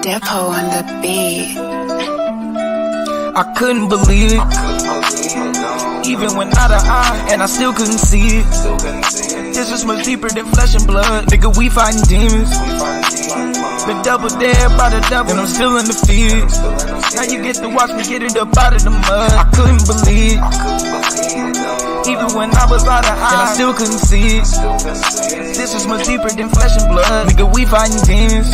Depot on the beat. I couldn't believe it, even when out of eye, and I still couldn't see it. This is much deeper than flesh and blood, nigga, we fighting demons. Been double dead by the devil, and I'm still in the field. Now you get to watch me get it up out of the mud. I couldn't believe it, even when I was out of eye, and I still couldn't see it. This is much deeper than flesh and blood, nigga, we fighting demons.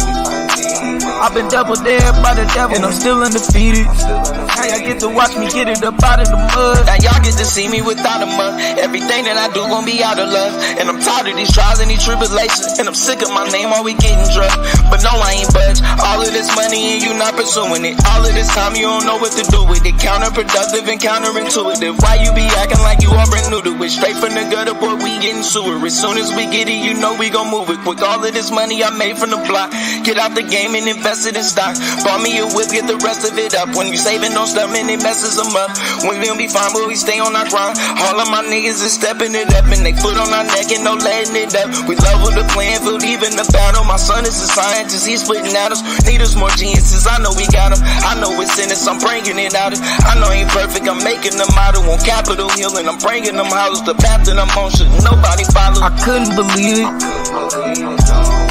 I've been double dead by the devil, and I'm still undefeated. Now y'all get to watch me get it up out of the mud. Now y'all get to see me without a mud. Everything that I do gon' be out of love. And I'm tired of these trials and these tribulations, and I'm sick of my name always getting drugged. But no, I ain't budge. All of this money and you not pursuing it. All of this time you don't know what to do with it. Counterproductive and counterintuitive. Why you be acting like you all brand new to it? Straight from the gutter, boy, we getting sewer. As soon as we get it, you know we gon' move it. With all of this money I made from the block, get out the game and invested in stock. Bought me a whip, get the rest of it up. When you saving no stuff, man, it messes them up. When we don't be fine, but we stay on our grind. All of my niggas is stepping it up, and they foot on our neck and no letting it up. We level the playing field, even the battle. My son is a scientist, he's splitting at us. Need us more geniuses, I know we got them. I know it's in us, I'm bringing it out. I know I ain't perfect, I'm making them out on Capitol Hill, and I'm bringing them houses. The path that I'm on should nobody follow. I couldn't believe it,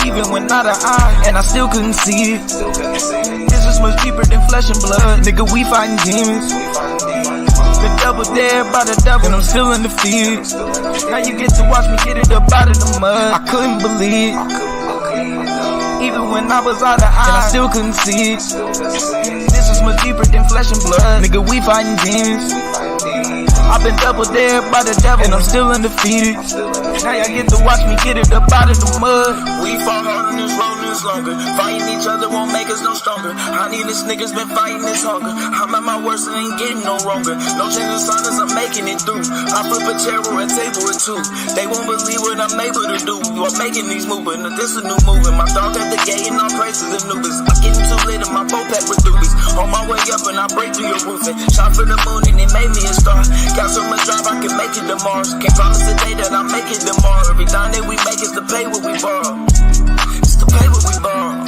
even when out of eye, and I still couldn't see it. This is much deeper than flesh and blood, nigga, we fighting demons. Been double dead by the devil, and I'm still in the field. Now you get to watch me get it up out of the mud. I couldn't believe it, even when I was out of eye, and I still couldn't see it. This is much deeper than flesh and blood, nigga, we fighting demons. I've been double dead by the devil, and I'm still undefeated. Now y'all get to watch me get it up out of the mud. We fought hard on this road this longer. Fighting each other won't make us no stronger. I need this niggas been fighting this hunger. I'm at my worst and ain't getting no wronger. No change of sign as I'm making it through. I flip a chair or a table or two. They won't believe what I'm able to do. I'm making these moves, but this is a new movement. My dog at the gate and all praises and newbies. I'm getting too lit in my boat pack with doobies. On my way up and I break through your roofing. Shot for the moon and it made me a star. Got so much drive I can make it to Mars. Can't promise today that I make it tomorrow. Every time that we make is to pay what we borrow. It's to pay what we borrow.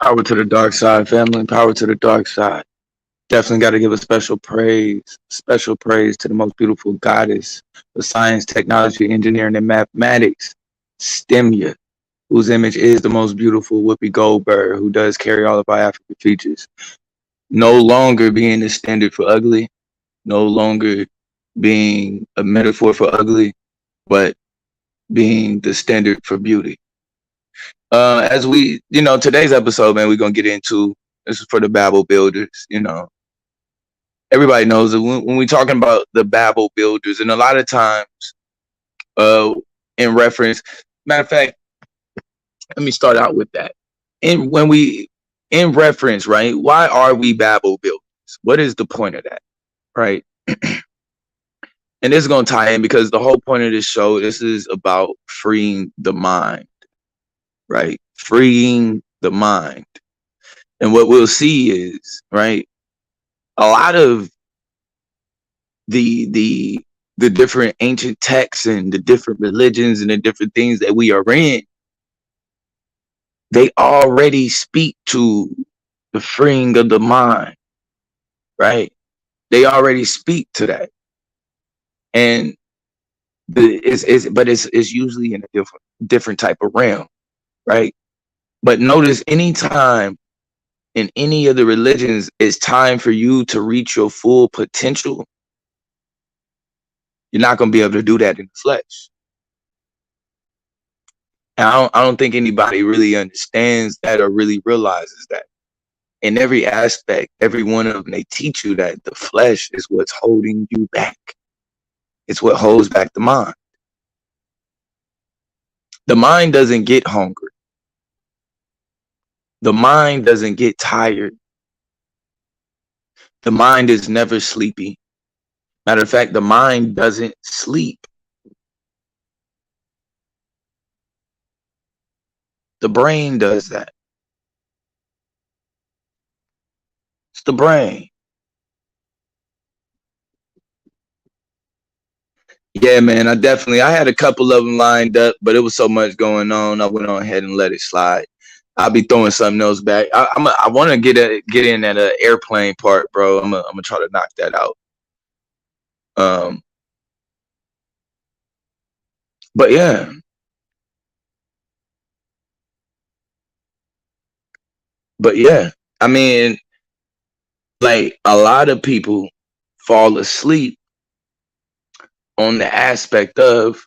Power to the dark side, family. Power to the dark side. Definitely got to give a special praise to the most beautiful goddess of science, technology, engineering, and mathematics, Stemya, whose image is the most beautiful Whoopi Goldberg, who does carry all of our African features. No longer being the standard for ugly, no longer being a metaphor for ugly, but being the standard for beauty. As we, today's episode, man, we're going to get into, this is for the Babel builders, everybody knows that when we're talking about the Babel builders, and a lot of times, in reference, matter of fact, let me start out with that. In reference, right? Why are we Babel builders? What is the point of that, right? And this is going to tie in because the whole point of this show, this is about freeing the mind, right? Freeing the mind. And what we'll see is, right, a lot of the different ancient texts and the different religions and the different things that we are in, they already speak to the freeing of the mind, right? They already speak to that. And it's usually in a different type of realm, right? But notice anytime in any of the religions it's time for you to reach your full potential, you're not going to be able to do that in the flesh. And I don't think anybody really understands that or really realizes that. In every aspect, every one of them, they teach you that the flesh is what's holding you back. It's what holds back the mind. The mind doesn't get hungry. The mind doesn't get tired. The mind is never sleepy. Matter of fact, the mind doesn't sleep. The brain does that. It's the brain. Yeah, man, I had a couple of them lined up, but it was so much going on. I went on ahead and let it slide. I'll be throwing something else back. I want to get in at an airplane part, bro. I'm gonna try to knock that out. Um, but yeah, I mean, like a lot of people fall asleep on the aspect of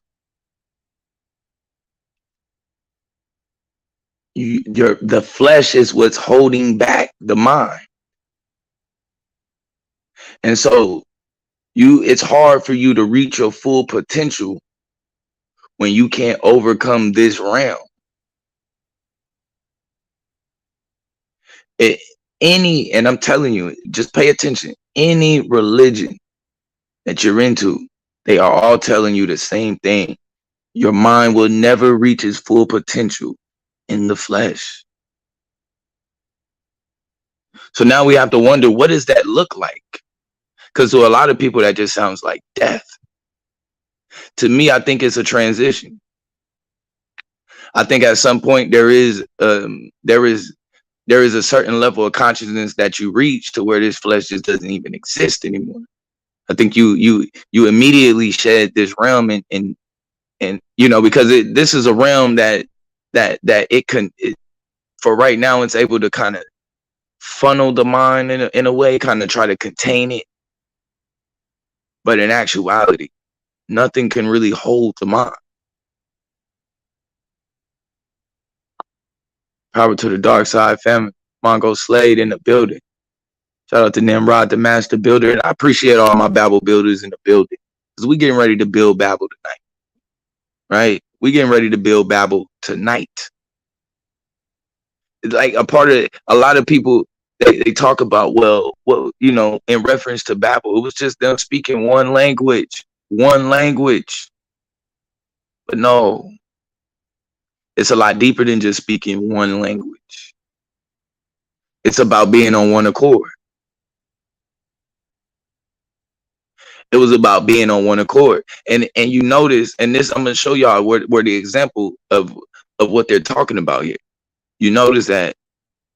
the flesh is what's holding back the mind, and so it's hard for you to reach your full potential when you can't overcome this realm. And I'm telling you, just pay attention. Any religion that you're into, they are all telling you the same thing. Your mind will never reach its full potential in the flesh. So now we have to wonder, what does that look like? Because to a lot of people, that just sounds like death. To me, I think it's a transition. I think at some point there is a certain level of consciousness that you reach to where this flesh just doesn't even exist anymore. I think you immediately shed this realm and because this is a realm that it can, for right now, it's able to kind of funnel the mind in a way, kind of try to contain it. But in actuality, nothing can really hold the mind. Power to the dark side family. Mongo Slade in the building. Shout out to Nimrod, the master builder. And I appreciate all my Babel builders in the building. Because we getting ready to build Babel tonight. Right? We getting ready to build Babel tonight. It's like a lot of people, they talk about, well, in reference to Babel, it was just them speaking one language. But no, it's a lot deeper than just speaking one language. It's about being on one accord. It was about being on one accord. And you notice, and this, I'm going to show y'all where the example of what they're talking about here. You notice that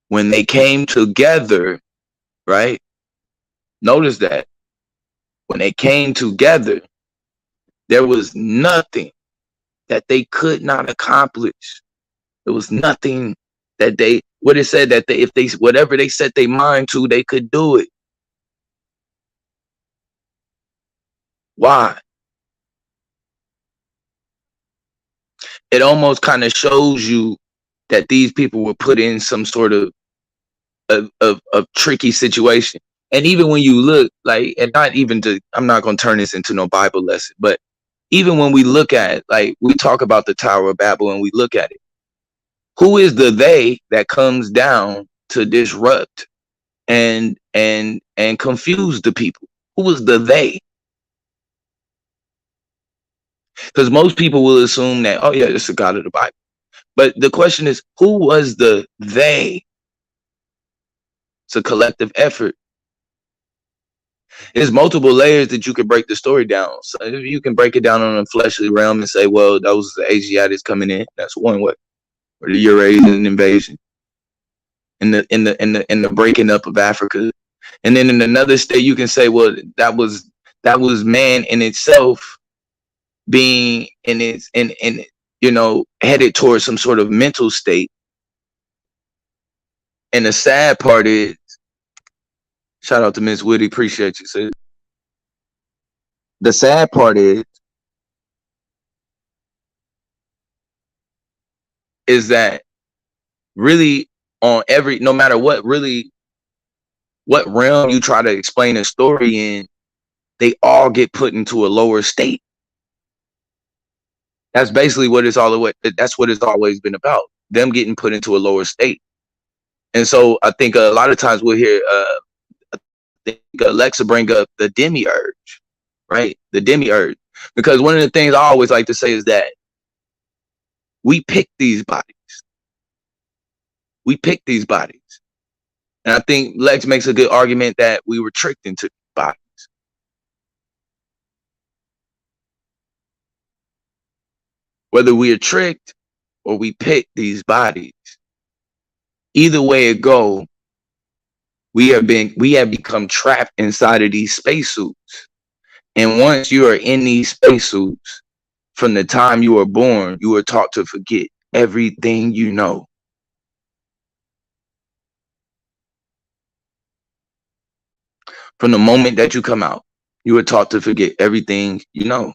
when they came together, right? Notice that when they came together, there was nothing that they could not accomplish. There was nothing that whatever they set their mind to, they could do it. Why? It almost kind of shows you that these people were put in some sort of tricky situation. And even when you look, like, and I'm not going to turn this into no Bible lesson, but even when we look at, like, we talk about the Tower of Babel and we look at it, who is the they that comes down to disrupt and confuse the people? Who was the they? Because most people will assume that, oh yeah, it's the God of the Bible. But the question is, who was the they? It's a collective effort. There's multiple layers that you could break the story down. So you can break it down on a fleshly realm and say, well, that was the Asiatics coming in. That's one way. Or the Eurasian invasion. And the breaking up of Africa. And then in another state, you can say, well, that was man in itself being headed towards some sort of mental state. And the sad part is, shout out to Miss Woody, appreciate you, sis. The sad part is, is that really on every, no matter what, really what realm you try to explain a story in, they all get put into a lower state. That's basically what it's all about. That's what it's always been about. Them getting put into a lower state. And so I think a lot of times we'll hear I think Alexa bring up the demiurge, right? The demiurge. Because one of the things I always like to say is that we pick these bodies. We pick these bodies. And I think Lex makes a good argument that we were tricked into bodies. Whether we are tricked or we pick these bodies, either way it go, we have become trapped inside of these spacesuits. And once you are in these spacesuits, from the time you were born, you were taught to forget everything you know. From the moment that you come out, you were taught to forget everything you know.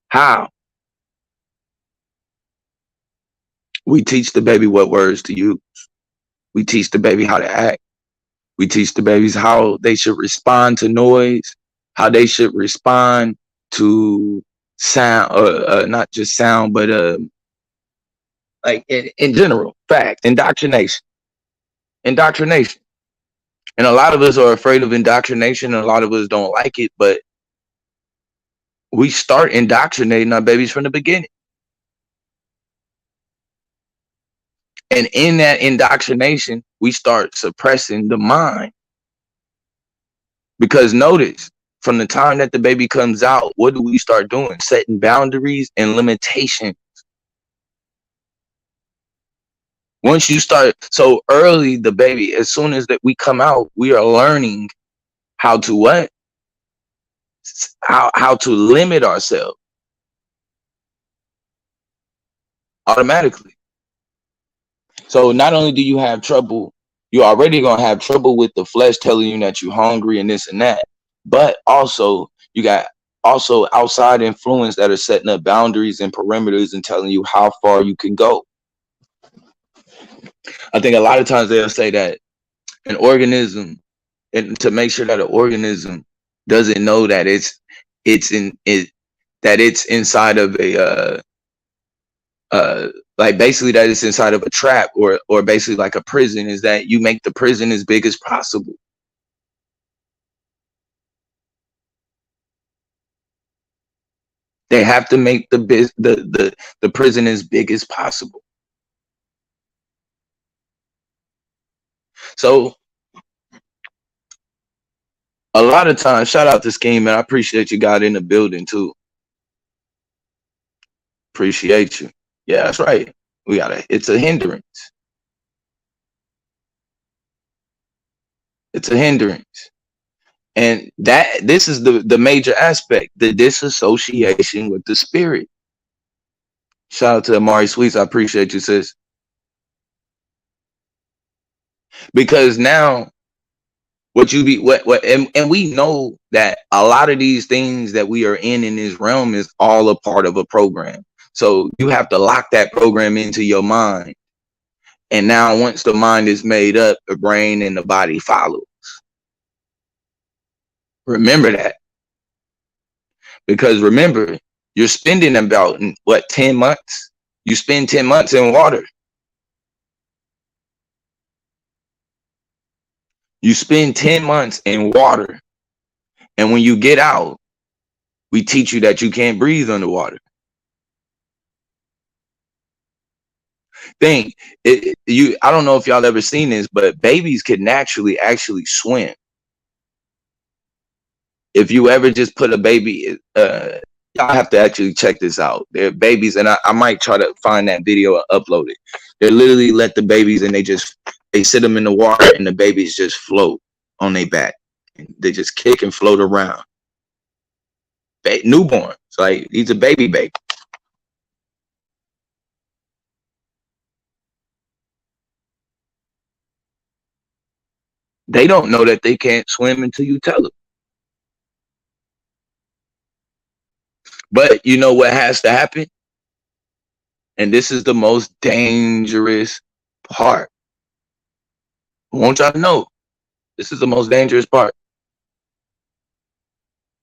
How? We teach the baby what words to use. We teach the baby how to act. We teach the babies how they should respond to noise, how they should respond to sound, not just sound, but like in general, fact, indoctrination. Indoctrination. And a lot of us are afraid of indoctrination, and a lot of us don't like it, but we start indoctrinating our babies from the beginning. And in that indoctrination, we start suppressing the mind. Because notice, from the time that the baby comes out, what do we start doing? Setting boundaries and limitations. Once you start so early, the baby, as soon as that we come out, we are learning how to what? How to limit ourselves automatically. So not only do you have trouble, you're already gonna have trouble with the flesh telling you that you're hungry and this and that, but also you got also outside influence that are setting up boundaries and perimeters and telling you how far you can go. I think a lot of times they'll say that an organism, and to make sure that an organism doesn't know that it's inside of a like basically that it's inside of a trap or basically like a prison, is that you make the prison as big as possible. They have to make the prison as big as possible. So a lot of times, shout out to Scheme, man. I appreciate you got in the building too. Appreciate you. Yeah, that's right. It's a hindrance. It's a hindrance. And this is the major aspect, the disassociation with the spirit. Shout out to Amari Sweets. I appreciate you, sis. Because now and we know that a lot of these things that we are in this realm is all a part of a program. So you have to lock that program into your mind. And now once the mind is made up, the brain and the body follows. Remember that. Because remember, you're spending about 10 months? You spend 10 months in water. You spend 10 months in water. And when you get out, we teach you that you can't breathe underwater. I don't know if y'all ever seen this, but babies can actually swim. If you ever just put a baby, y'all have to actually check this out. They're babies, and I might try to find that video and upload it. They literally let the babies, and they sit them in the water, and the babies just float on their back. They just kick and float around. Newborns, like he's a baby. They don't know that they can't swim until you tell them. But you know what has to happen? And this is the most dangerous part. I want y'all to know, this is the most dangerous part.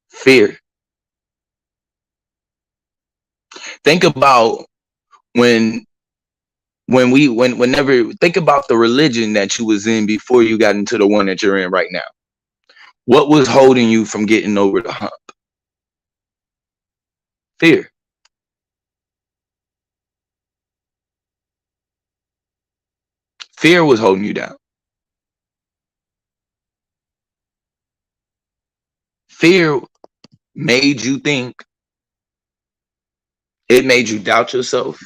Fear. Think about whenever think about the religion that you was in before you got into the one that you're in right now. What was holding you from getting over the hump? Fear. Fear was holding you down. Fear made you think. It made you doubt yourself.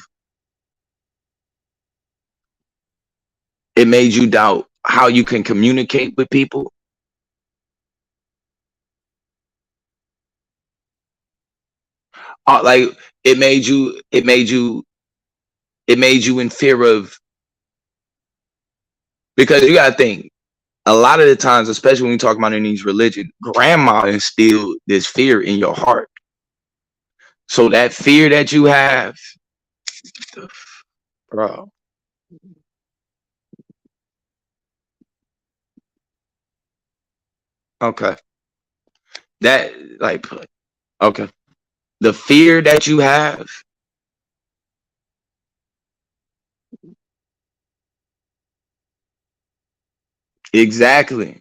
It made you doubt how you can communicate with people. Like it made you in fear of, because you gotta think, a lot of the times, especially when we talk about in these religions, grandma instilled this fear in your heart. So that fear that you have, bro. Okay. That like okay. The fear that you have, exactly,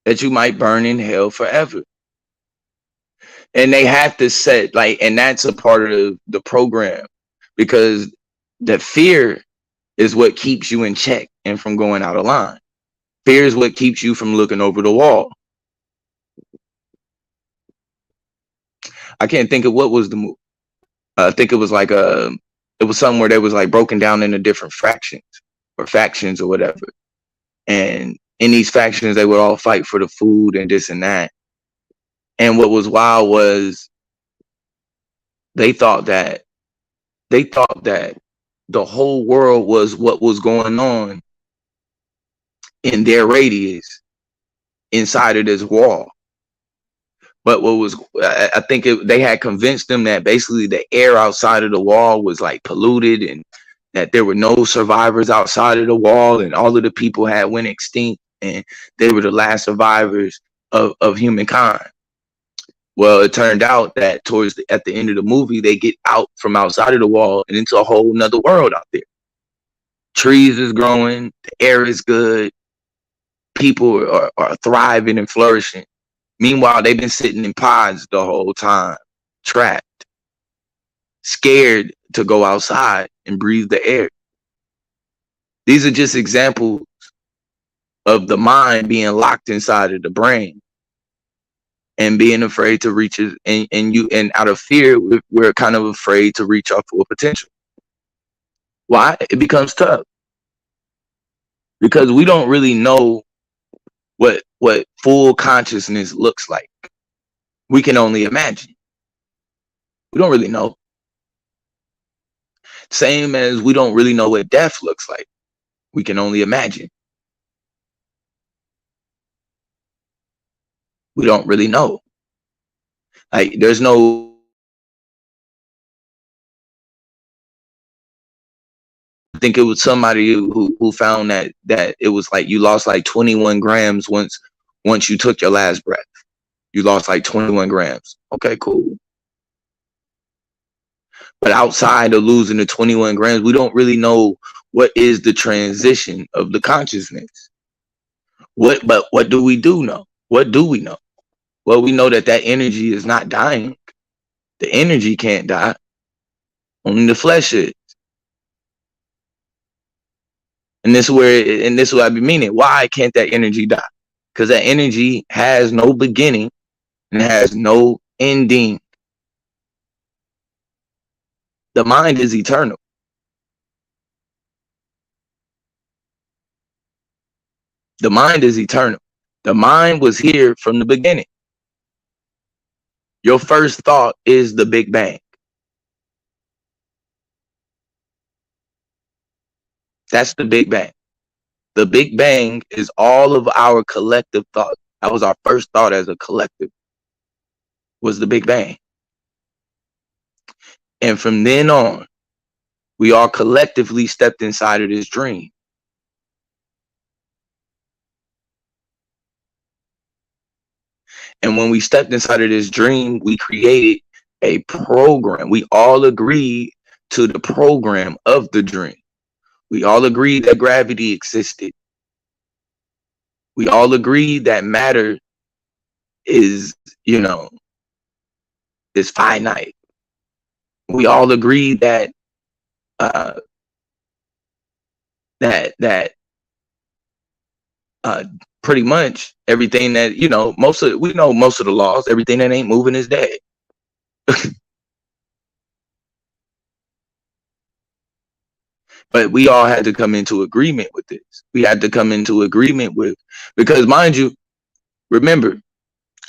that you might burn in hell forever. And they have to set like, and that's a part of the program, because the fear is what keeps you in check and from going out of line. Fear is what keeps you from looking over the wall. I can't think of what was the movie. I think it was like it was somewhere that was like broken down into different fractions or factions or whatever. And in these factions, they would all fight for the food and this and that. And what was wild was they thought that the whole world was what was going on in their radius inside of this wall. But what was, I think they had convinced them that basically the air outside of the wall was like polluted, and that there were no survivors outside of the wall, and all of the people had went extinct, and they were the last survivors of humankind. Well, it turned out that at the end of the movie, they get out from outside of the wall and into a whole nother world out there. Trees is growing, the air is good, people are thriving and flourishing. Meanwhile, they've been sitting in pods the whole time, trapped, scared to go outside and breathe the air. These are just examples of the mind being locked inside of the brain and being afraid to reach it. And out of fear, we're kind of afraid to reach our full potential. Why? It becomes tough because we don't really know what full consciousness looks like. We can only imagine. We don't really know. Same as we don't really know what death looks like. We can only imagine. We don't really know. Like there's no, I think it was somebody who found that it was like you lost like 21 grams once you took your last breath. You lost like 21 grams. Okay, cool. But outside of losing the 21 grams, we don't really know what is the transition of the consciousness. But what do we know? What do we know? Well, we know that energy is not dying. The energy can't die. Only the flesh is. And this is what I be meaning. Why can't that energy die? Because that energy has no beginning and has no ending. The mind is eternal. The mind is eternal. The mind was here from the beginning. Your first thought is the Big Bang. That's the Big Bang. The Big Bang is all of our collective thought. That was our first thought as a collective, was the Big Bang. And from then on, we all collectively stepped inside of this dream. And when we stepped inside of this dream, we created a program. We all agreed to the program of the dream. We all agreed that gravity existed. We all agreed that matter is, is finite. We all agreed that uh, pretty much everything that we know most of the laws. Everything that ain't moving is dead. But we all had to come into agreement with this. We had to come into agreement with, because mind you, remember,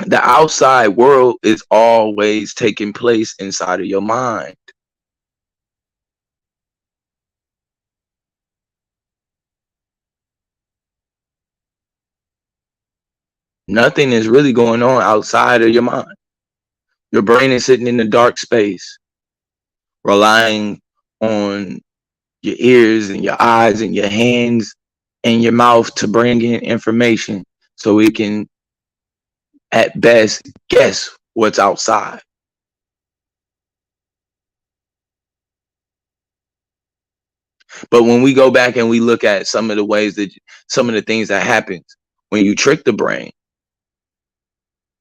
the outside world is always taking place inside of your mind. Nothing is really going on outside of your mind. Your brain is sitting in the dark space, relying on your ears and your eyes and your hands and your mouth to bring in information so it can, at best, guess what's outside. But when we go back and we look at some of the ways that some of the things that happens when you trick the brain,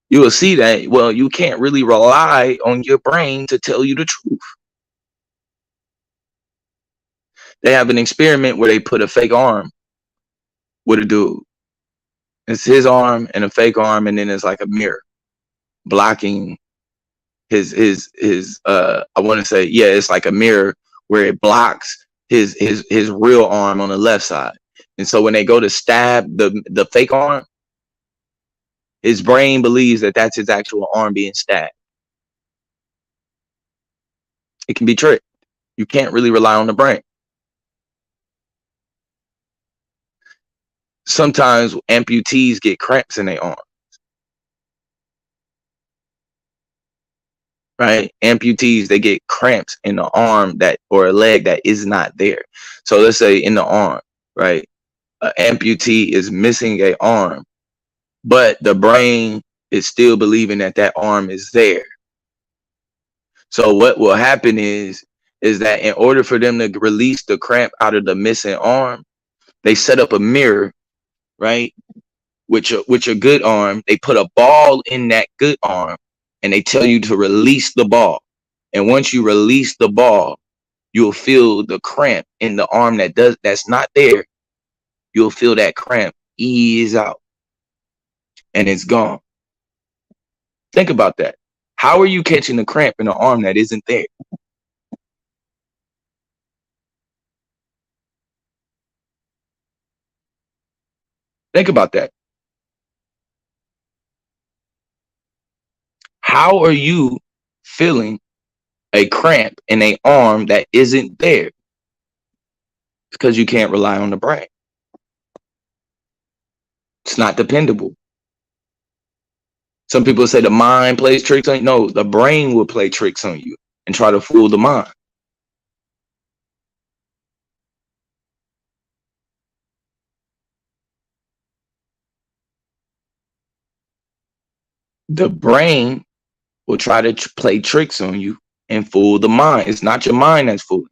you will see that, well, you can't really rely on your brain to tell you the truth. They have an experiment where they put a fake arm with a dude. It's his arm and a fake arm, and then it's like a mirror blocking his I want to say, yeah, it's like a mirror where it blocks his real arm on the left side. And so when they go to stab the fake arm, his brain believes that that's his actual arm being stabbed. It can be tricked. You can't really rely on the brain. Sometimes amputees get cramps in their arm. Right? Amputees, they get cramps in the arm that, or a leg that is not there. So let's say in the arm, right? An amputee is missing an arm, but the brain is still believing that that arm is there. So what will happen is that in order for them to release the cramp out of the missing arm, they set up a mirror, right? With your good arm, they put a ball in that good arm, and they tell you to release the ball. And once you release the ball, you'll feel the cramp in the arm that's not there. You'll feel that cramp ease out, and it's gone. Think about that. How are you catching the cramp in an arm that isn't there? Think about that. How are you feeling a cramp in an arm that isn't there? Because you can't rely on the brain. It's not dependable. Some people say the mind plays tricks on you. No, the brain will play tricks on you and try to fool the mind. The brain will try to play tricks on you and fool the mind. It's not your mind that's fooling.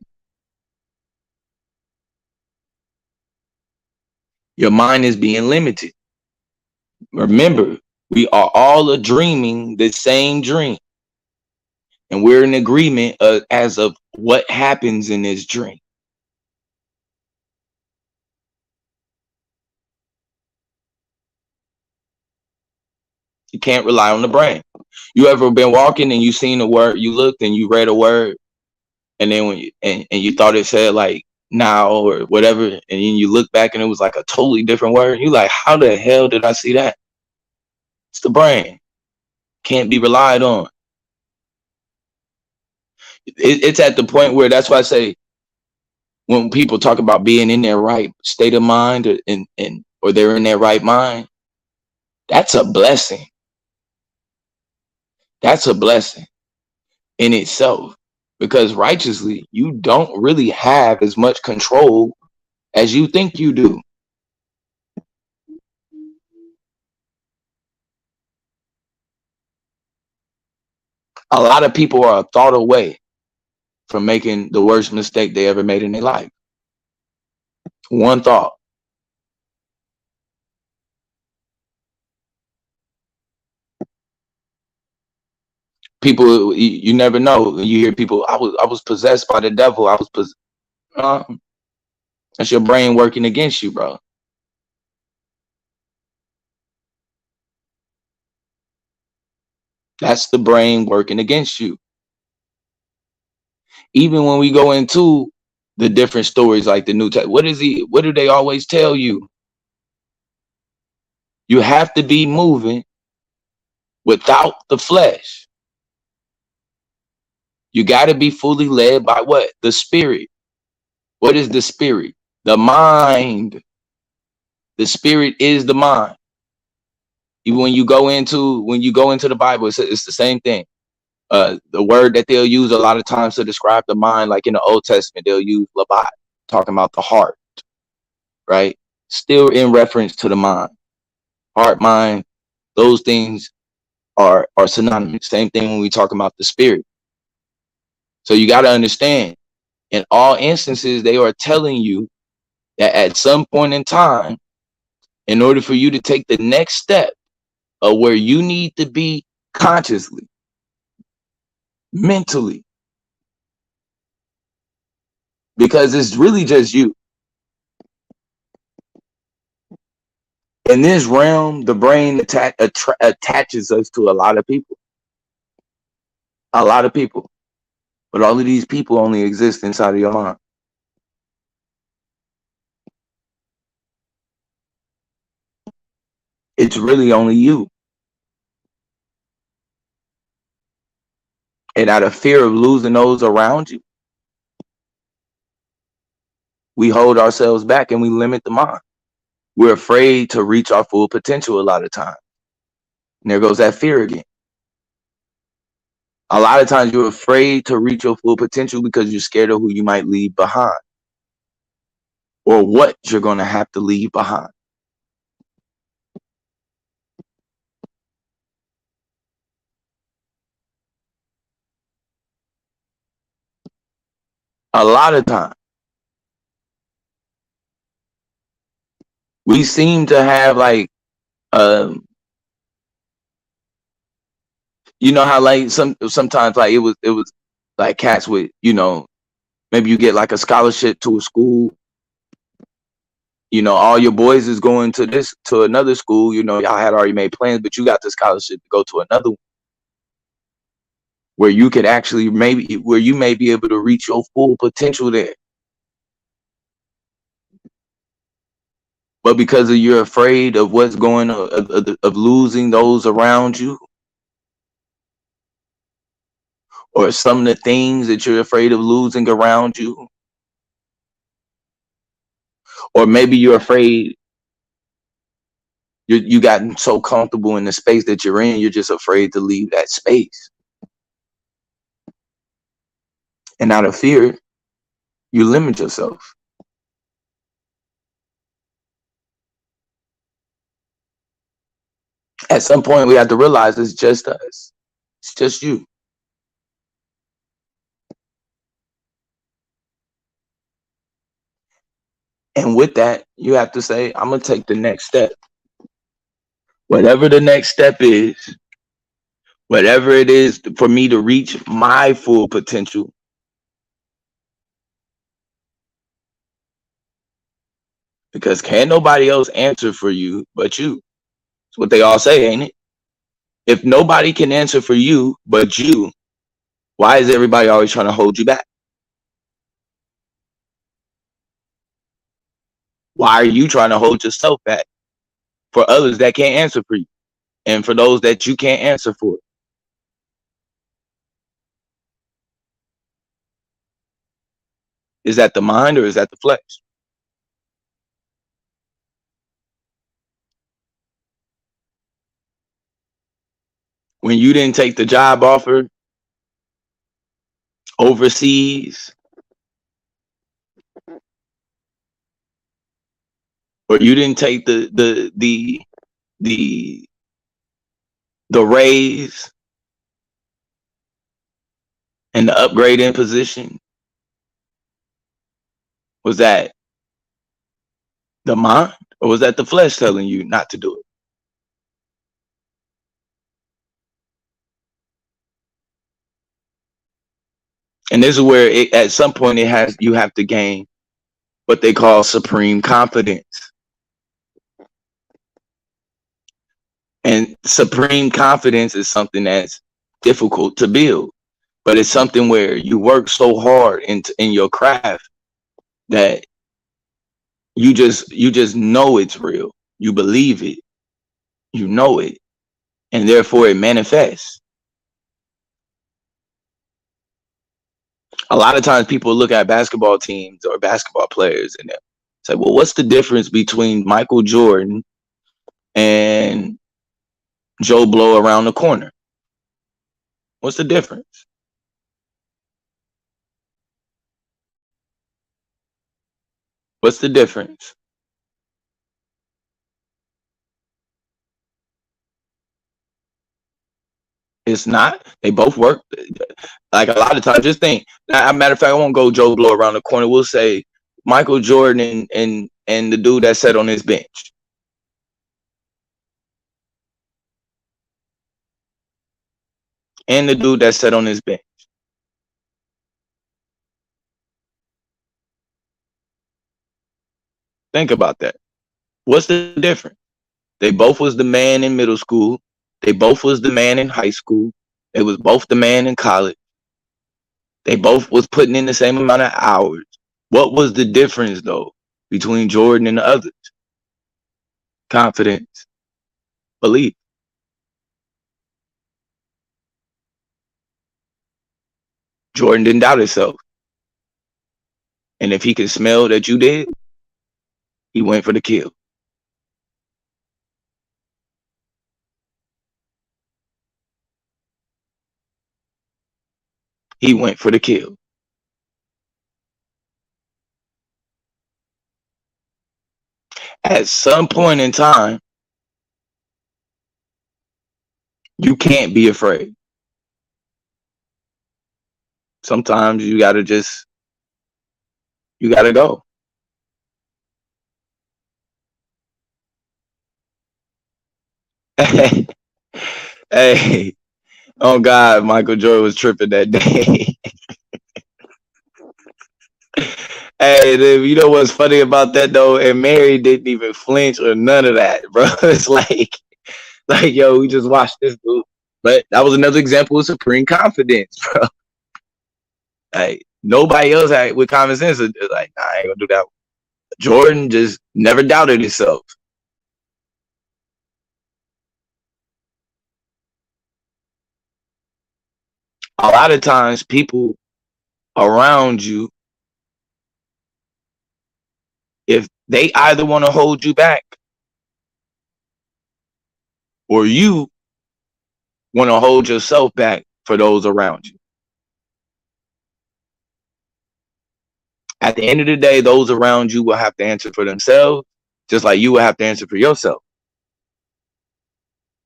Your mind is being limited. Remember, we are all dreaming the same dream. And we're in agreement as of what happens in this dream. You can't rely on the brain. You ever been walking and you seen a word, you looked and you read a word, and then when you thought it said like now or whatever, and then you look back and it was like a totally different word. You like, how the hell did I see that? It's the brain. Can't be relied on. It's at the point where, that's why I say, when people talk about being in their right state of mind or they're in their right mind, that's a blessing. That's a blessing in itself, Because righteously, you don't really have as much control as you think you do. A lot of people are a thought away from making the worst mistake they ever made in their life. One thought. People, you never know. You hear people, I was possessed by the devil. I was that's your brain working against you, bro. That's the brain working against you. Even when we go into the different stories like the New Testament, what do they always tell you? You have to be moving without the flesh. You got to be fully led by what? The spirit. What is the spirit? The mind. The spirit is the mind. Even when you go into the Bible, it's the same thing. The word that they'll use a lot of times to describe the mind, like in the Old Testament, they'll use labat, talking about the heart, right? Still in reference to the mind. Heart, mind, those things are synonymous. Same thing when we talk about the spirit. So you got to understand, in all instances, they are telling you that at some point in time, in order for you to take the next step of where you need to be consciously, mentally, because it's really just you. In this realm, the brain attaches us to a lot of people. A lot of people. But all of these people only exist inside of your mind. It's really only you. And out of fear of losing those around you, we hold ourselves back and we limit the mind. We're afraid to reach our full potential a lot of times. And there goes that fear again. A lot of times you're afraid to reach your full potential because you're scared of who you might leave behind or what you're going to have to leave behind. A lot of times we seem to have like, you know how like sometimes like it was like cats with, maybe you get like a scholarship to a school. All your boys is going to another school. Y'all had already made plans, but you got the scholarship to go to another one where you could actually where you may be able to reach your full potential there. But because you're afraid of what's going on, of losing those around you, or some of the things that you're afraid of losing around you, or maybe you're afraid you gotten so comfortable in the space that you're in, you're just afraid to leave that space. And out of fear, you limit yourself. At some point, we have to realize it's just us. It's just you. And with that, you have to say, I'm going to take the next step. Whatever the next step is, whatever it is for me to reach my full potential. Because can't nobody else answer for you but you. That's what they all say, ain't it? If nobody can answer for you but you, why is everybody always trying to hold you back? Why are you trying to hold yourself back for others that can't answer for you and for those that you can't answer for? Is that the mind or is that the flesh? When you didn't take the job offer overseas, or you didn't take the the raise and the upgrade in position? Was that the mind, or was that the flesh telling you not to do it? And this is where at some point you have to gain what they call supreme confidence. And supreme confidence is something that's difficult to build, but it's something where you work so hard in your craft that you just know it's real. You believe it, you know it, and therefore it manifests. A lot of times people look at basketball teams or basketball players and they say, well, what's the difference between Michael Jordan and Joe Blow around the corner? What's the difference? What's the difference? It's not. They both work. Like a lot of times, just think. As a matter of fact, I won't go Joe Blow around the corner. We'll say Michael Jordan and the dude that sat on his bench. And the dude that sat on his bench. Think about that. What's the difference? They both was the man in middle school. They both was the man in high school. They was both the man in college. They both was putting in the same amount of hours. What was the difference though between Jordan and the others? Confidence, belief. Jordan didn't doubt himself. And if he could smell that you did, he went for the kill. He went for the kill. At some point in time, you can't be afraid. Sometimes you gotta go. Hey, oh God, Michael Jordan was tripping that day. Hey, dude, you know what's funny about that though? And Mary didn't even flinch or none of that, bro. It's like yo, we just watched this dude. But that was another example of supreme confidence, bro. Like nobody else had with common sense is like, nah, I ain't gonna do that. Jordan just never doubted himself. A lot of times people around you, if they either want to hold you back or you want to hold yourself back for those around you. At the end of the day, those around you will have to answer for themselves, just like you will have to answer for yourself.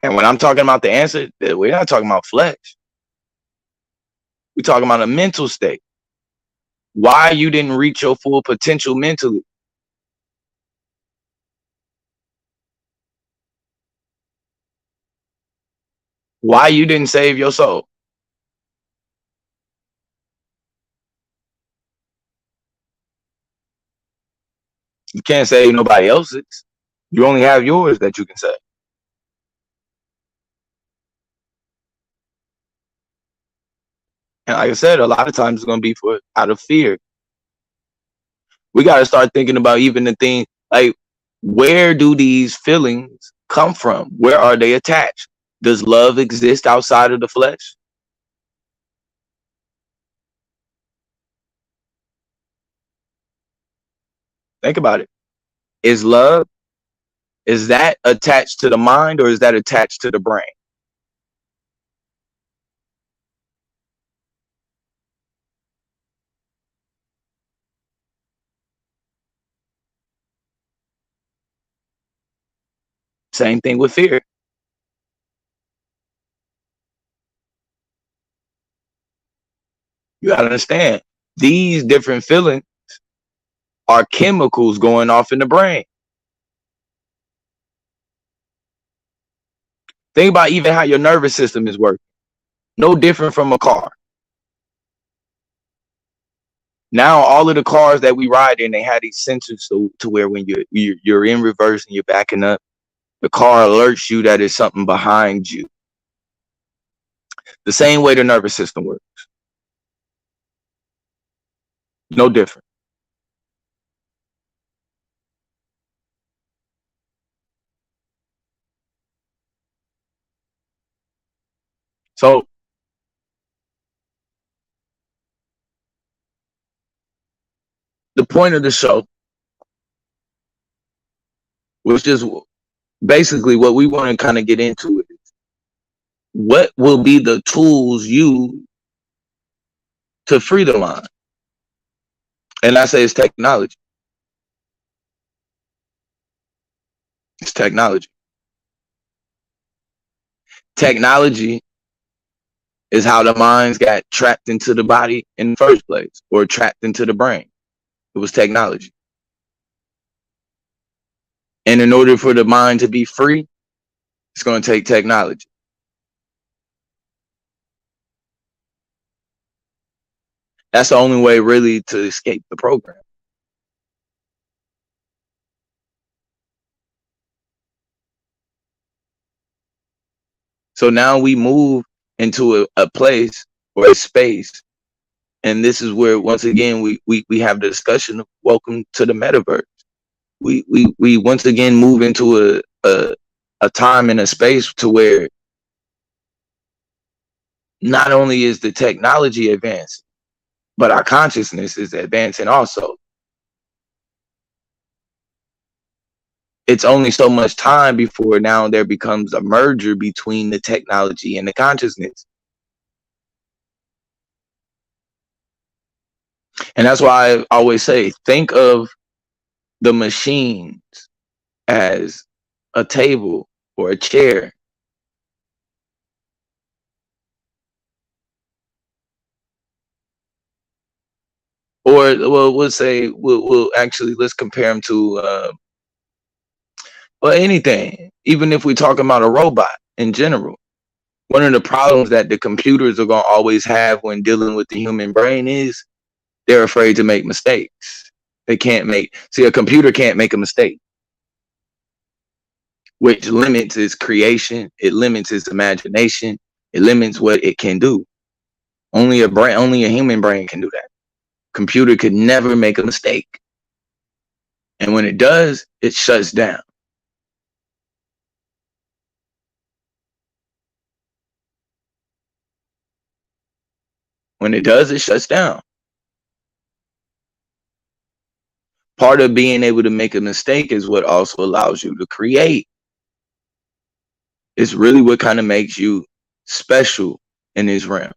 And when I'm talking about the answer, we're not talking about flesh. We're talking about a mental state. Why you didn't reach your full potential mentally. Why you didn't save your soul. You can't save nobody else's. You only have yours that you can save. And like I said, a lot of times it's going to be for out of fear. We got to start thinking about even the thing like, where do these feelings come from? Where are they attached? Does love exist outside of the flesh? Think about it. Is love, is that attached to the mind or is that attached to the brain? Same thing with fear. You gotta understand, these different feelings are chemicals going off in the brain. Think about even how your nervous system is working. No different from a car. Now all of the cars that we ride in, they have these sensors to where when you're in reverse and you're backing up, the car alerts you that there's something behind you. The same way the nervous system works. No different. So the point of the show was just basically what we want to kind of get into is what will be the tools used to free the mind. And I say it's technology. It's technology. Technology is how the minds got trapped into the body in the first place, or trapped into the brain. It was technology. And in order for the mind to be free, it's going to take technology. That's the only way really to escape the program. So now we move into a place or a space, and this is where once again we have the discussion of welcome to the metaverse. We once again move into a time and a space to where not only is the technology advancing, but our consciousness is advancing also. It's only so much time before now there becomes a merger between the technology and the consciousness. And that's why I always say, think of the machines as a table or a chair. Or we'll say, we'll actually, let's compare them to well, anything. Even if we're talking about a robot in general, one of the problems that the computers are going to always have when dealing with the human brain is they're afraid to make mistakes. They can't see, a computer can't make a mistake, which limits its creation. It limits its imagination. It limits what it can do. Only a human brain can do that. Computer could never make a mistake. And when it does, it shuts down. When it does, it shuts down. Part of being able to make a mistake is what also allows you to create. It's really what kind of makes you special in this realm.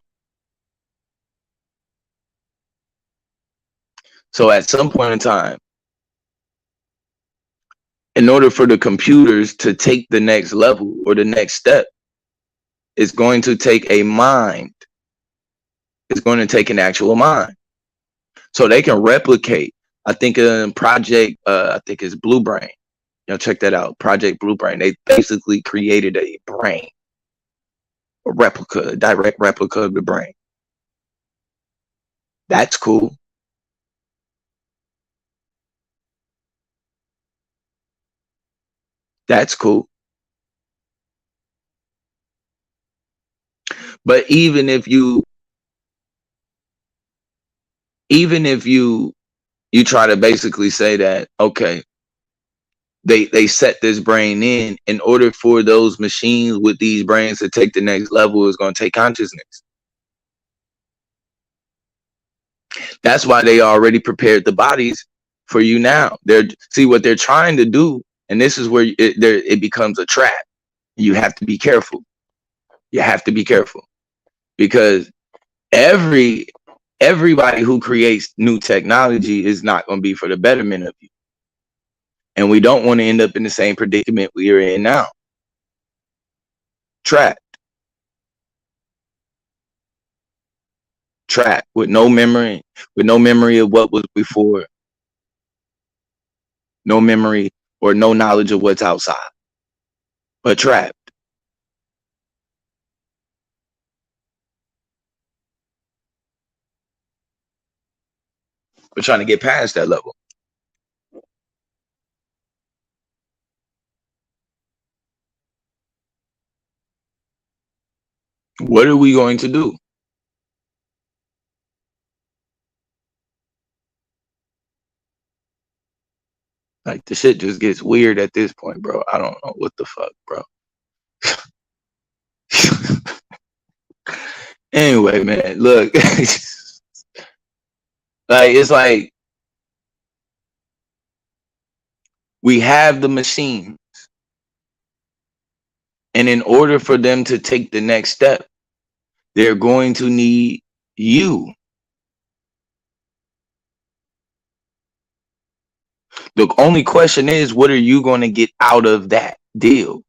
So at some point in time, in order for the computers to take the next level or the next step, it's going to take a mind. It's going to take an actual mind. So they can replicate. I think Project, I think it's Blue Brain. Check that out. Project Blue Brain. They basically created a brain, a replica, a direct replica of the brain. That's cool. That's cool. But even if you try to basically say that, okay, they set this brain in order for those machines with these brains to take the next level, is going to take consciousness. That's why they already prepared the bodies for you now. See what they're trying to do, and this is where it becomes a trap. You have to be careful. You have to be careful, because everybody who creates new technology is not going to be for the betterment of you. And we don't want to end up in the same predicament we are in now. Trapped with no memory of what was before, no memory or no knowledge of what's outside, but trapped. We're trying to get past that level. What are we going to do? Like, the shit just gets weird at this point, bro. I don't know what the fuck, bro. Anyway, man, look. Like, it's like we have the machine, and in order for them to take the next step, they're going to need you. The only question is, what are you going to get out of that deal?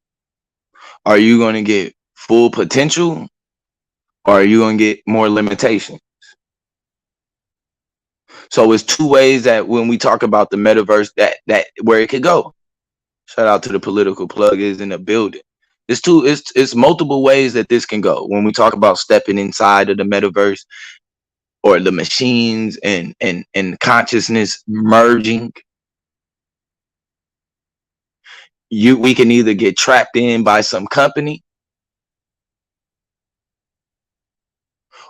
Are you going to get full potential, or are you going to get more limitation? So it's two ways that when we talk about the metaverse, that where it could go. Shout out to the political plug is in the building. It's multiple ways that this can go when we talk about stepping inside of the metaverse or the machines and consciousness merging. We can either get trapped in by some company,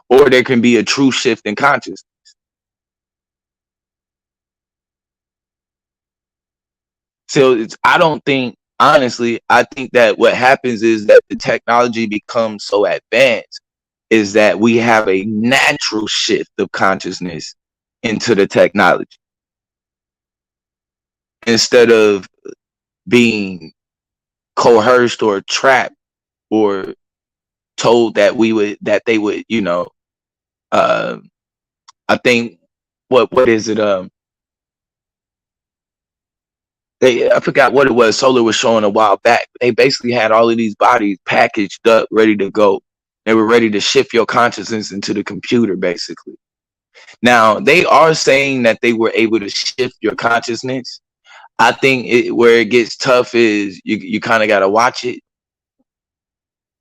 or there can be a true shift in consciousness. So I don't think, honestly, I think that what happens is that the technology becomes so advanced is that we have a natural shift of consciousness into the technology instead of being coerced or trapped or told that they would, I think what is it? I forgot what it was. Solar was showing a while back. They basically had all of these bodies packaged up, ready to go. They were ready to shift your consciousness into the computer, basically. Now, they are saying that they were able to shift your consciousness. I think where it gets tough is you kind of got to watch it.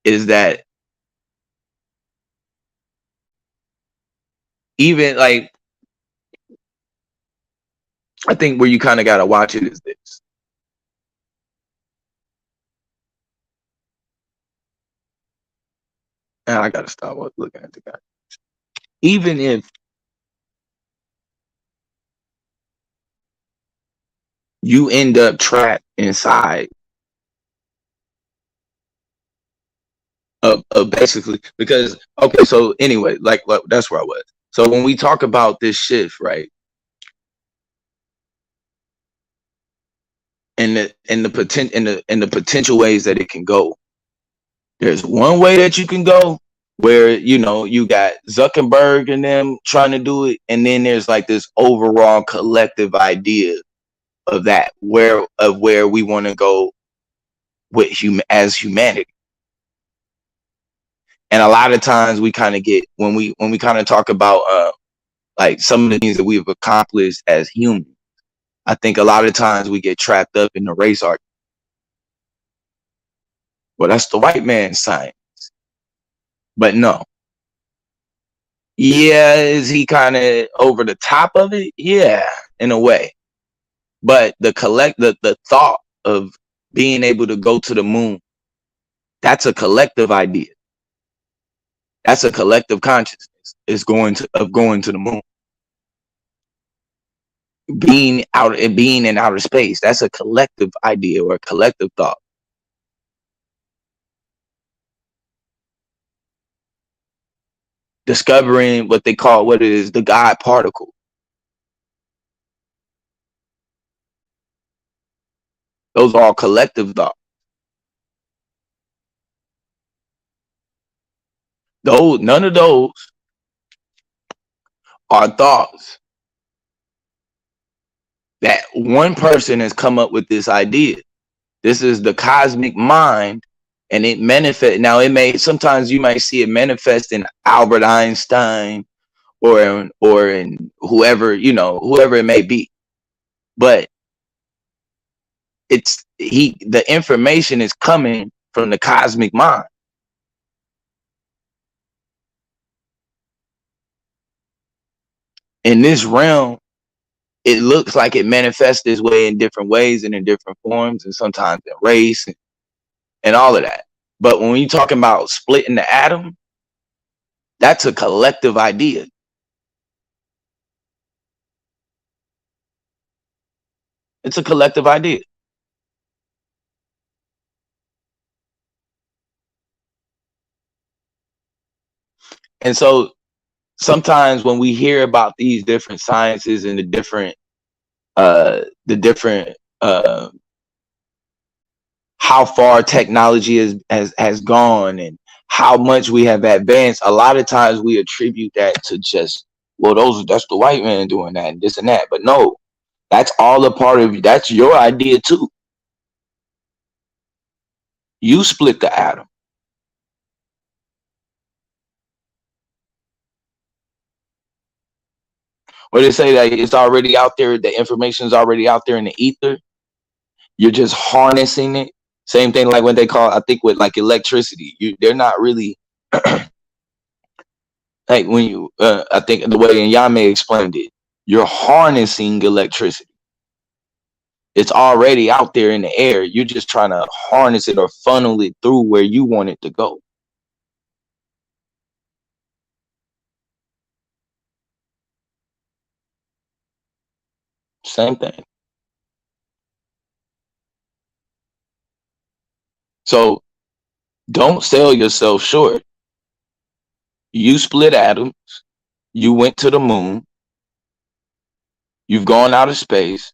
Is that even like, I think where you kind of got to watch it is this. And I got to stop looking at the guy. Even if you end up trapped inside of basically, because, okay, so anyway, like that's where I was. So when we talk about this shift, right, and the potential ways that it can go, there's one way that you can go where you got Zuckerberg and them trying to do it, and then there's like this overall collective idea of that where we want to go with as humanity. And a lot of times we kind of get, when we kind of talk about like some of the things that we've accomplished as humans, I think a lot of times we get trapped up in the race argument. Well, that's the white man's science. But no. Yeah, is he kind of over the top of it? Yeah, in a way. But the thought of being able to go to the moon, that's a collective idea. That's a collective consciousness. Is going to the moon. Being in outer space, that's a collective idea or a collective thought. Discovering what they call, what it is, the God particle. Those are all collective thoughts. None of those are thoughts that one person has come up with this idea. This is the cosmic mind, and it manifest. Now, it may sometimes you might see it manifest in Albert Einstein or in whoever, whoever it may be, but the information is coming from the cosmic mind. In this realm, it looks like it manifests this way in different ways and in different forms, and sometimes in race and all of that. But when you're talking about splitting the atom, that's a collective idea. It's a collective idea. And so sometimes when we hear about these different sciences and the different how far technology has gone and how much we have advanced, a lot of times we attribute that to just, well, that's the white man doing that and this and that. But no, that's all a part of, that's your idea too. You split the atom. Or they say that it's already out there, the information is already out there in the ether. You're just harnessing it. Same thing like when they call, I think with like electricity, they're not really like when you, I think the way Yame explained it, you're harnessing electricity. It's already out there in the air. You're just trying to harness it or funnel it through where you want it to go. Same thing. So don't sell yourself short. You split atoms. You went to the moon. You've gone out of space.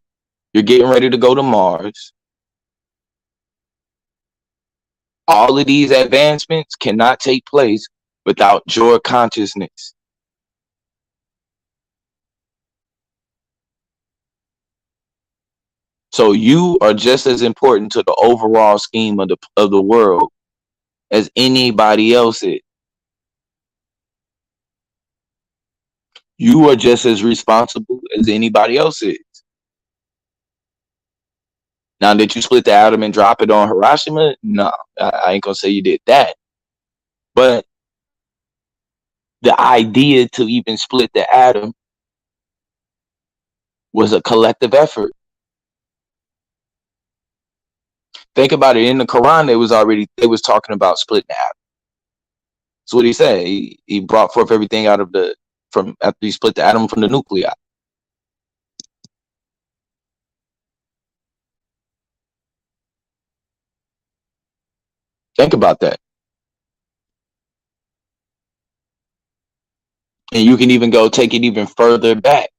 You're getting ready to go to Mars. All of these advancements cannot take place without your consciousness. So you are just as important to the overall scheme of the world as anybody else is. You are just as responsible as anybody else is. Now, did you split the atom and drop it on Hiroshima? No, I ain't gonna say you did that. But the idea to even split the atom was a collective effort. Think about it. In the Quran, they was talking about splitting the atom. That's what he said. He brought forth everything out of from after he split the atom from the nuclei. Think about that. And you can even go take it even further back.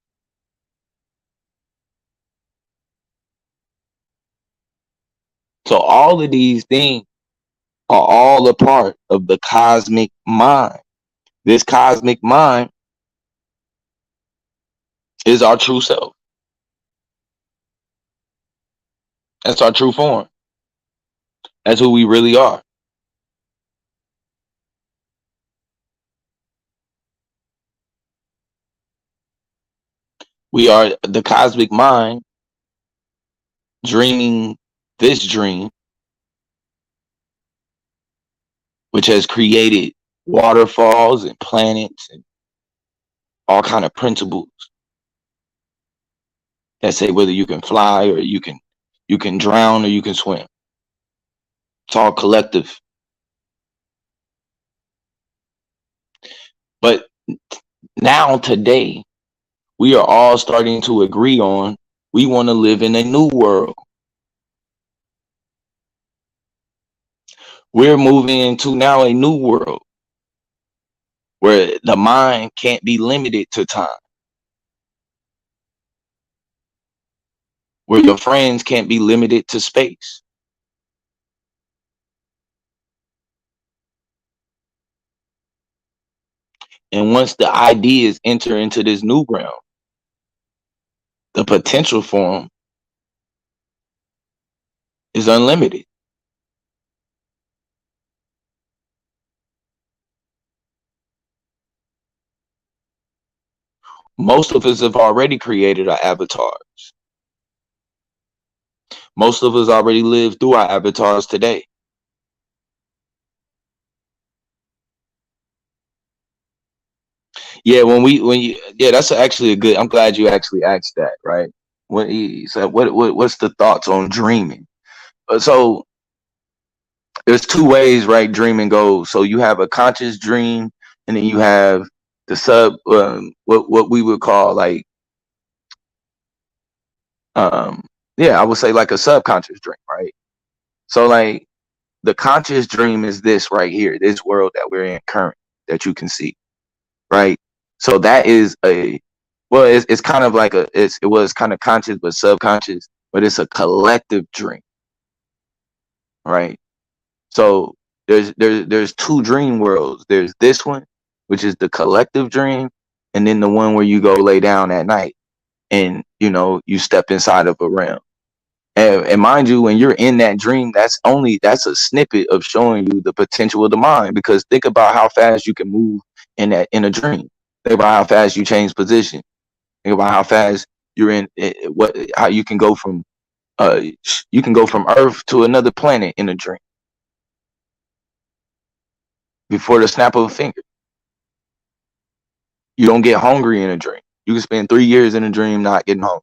So all of these things are all a part of the cosmic mind. This cosmic mind is our true self. That's our true form. That's who we really are. We are the cosmic mind dreaming this dream, which has created waterfalls and planets and all kind of principles that say whether you can fly or you can drown or you can swim. It's all collective. But now today, we are all starting to agree on we want to live in a new world. We're moving into now a new world where the mind can't be limited to time, where your friends can't be limited to space. And once the ideas enter into this new realm, the potential for them is unlimited. Most of us have already created our avatars. Most of us already live through our avatars today. Yeah, that's actually a good. I'm glad you actually asked that, right? When he said, what's the thoughts on dreaming? So there's two ways, right? Dreaming goes. So you have a conscious dream, and then you have the what we would call like, um, yeah, I would say like a subconscious dream, right? So like the conscious dream is this right here, this world that we're in current that you can see, right? So that is it's kind of like it was kind of conscious but subconscious, but it's a collective dream, right? So there's two dream worlds. There's this one, which is the collective dream, and then the one where you go lay down at night and you step inside of a realm. And mind you, when you're in that dream, that's a snippet of showing you the potential of the mind. Because think about how fast you can move in a dream. Think about how fast you change position. Think about how fast you're how you can go from Earth to another planet in a dream before the snap of a finger. You don't get hungry in a dream. You can spend 3 years in a dream not getting hungry.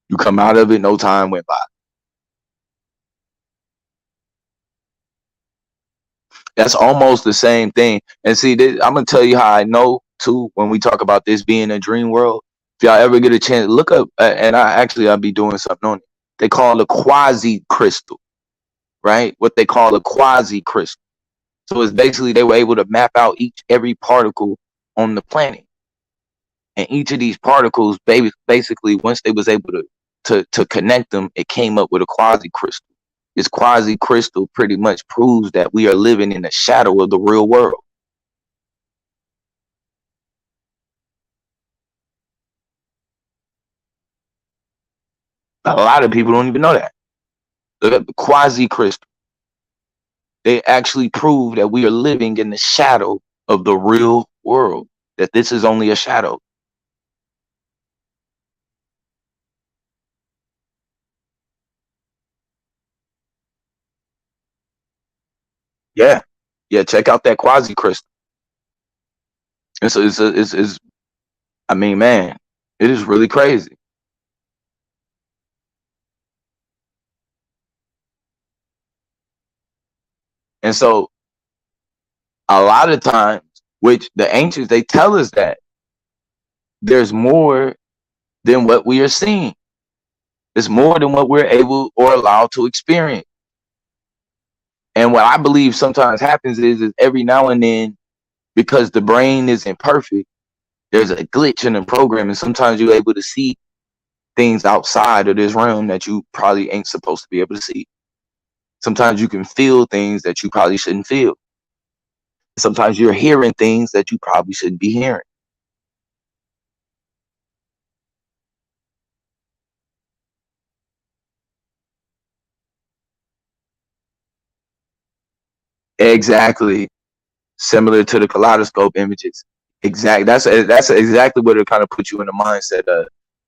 You come out of it, no time went by. That's almost the same thing. And see, I'm gonna tell you how I know too. When we talk about this being a dream world, if y'all ever get a chance, look up. And I'll be doing something on it. They call it a quasi crystal, right? What they call a quasi crystal. So it's basically they were able to map out every particle on the planet, and each of these particles, basically, once they was able to connect them, it came up with a quasi crystal. This quasi crystal pretty much proves that we are living in the shadow of the real world. A lot of people don't even know that. Look at the quasi crystal. They actually prove that we are living in the shadow of the real world, that this is only a shadow. Yeah. Yeah, check out that quasi crystal. And so it's I mean, man, it is really crazy. And so a lot of times, which the ancients, they tell us that there's more than what we are seeing. There's more than what we're able or allowed to experience. And what I believe sometimes happens is every now and then, because the brain isn't perfect, there's a glitch in the program, and sometimes you're able to see things outside of this realm that you probably ain't supposed to be able to see. Sometimes you can feel things that you probably shouldn't feel. Sometimes you're hearing things that you probably shouldn't be hearing. Exactly. Similar to the kaleidoscope images. Exactly. That's exactly what it kind of puts you in the mindset of,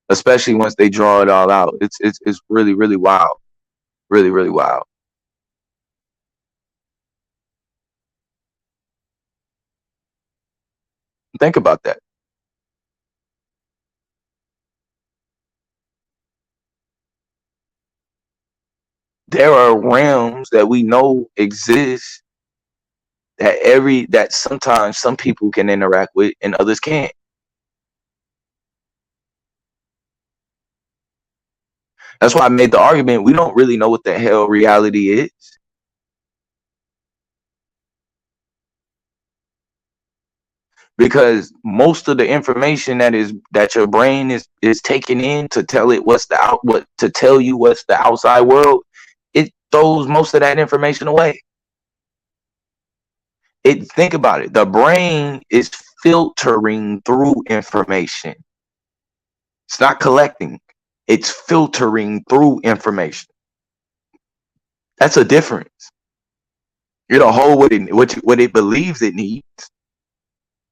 especially once they draw it all out. It's really, really wild. Really, really wild. Think about that. There are realms that we know exist that sometimes some people can interact with and others can't. That's why I made the argument. We don't really know what the hell reality is. Because most of the information that your brain is taking in to tell it what to tell you what's the outside world, it throws most of that information away. Think about it. The brain is filtering through information. It's not collecting. It's filtering through information. That's a difference. It'll hold what it believes it needs.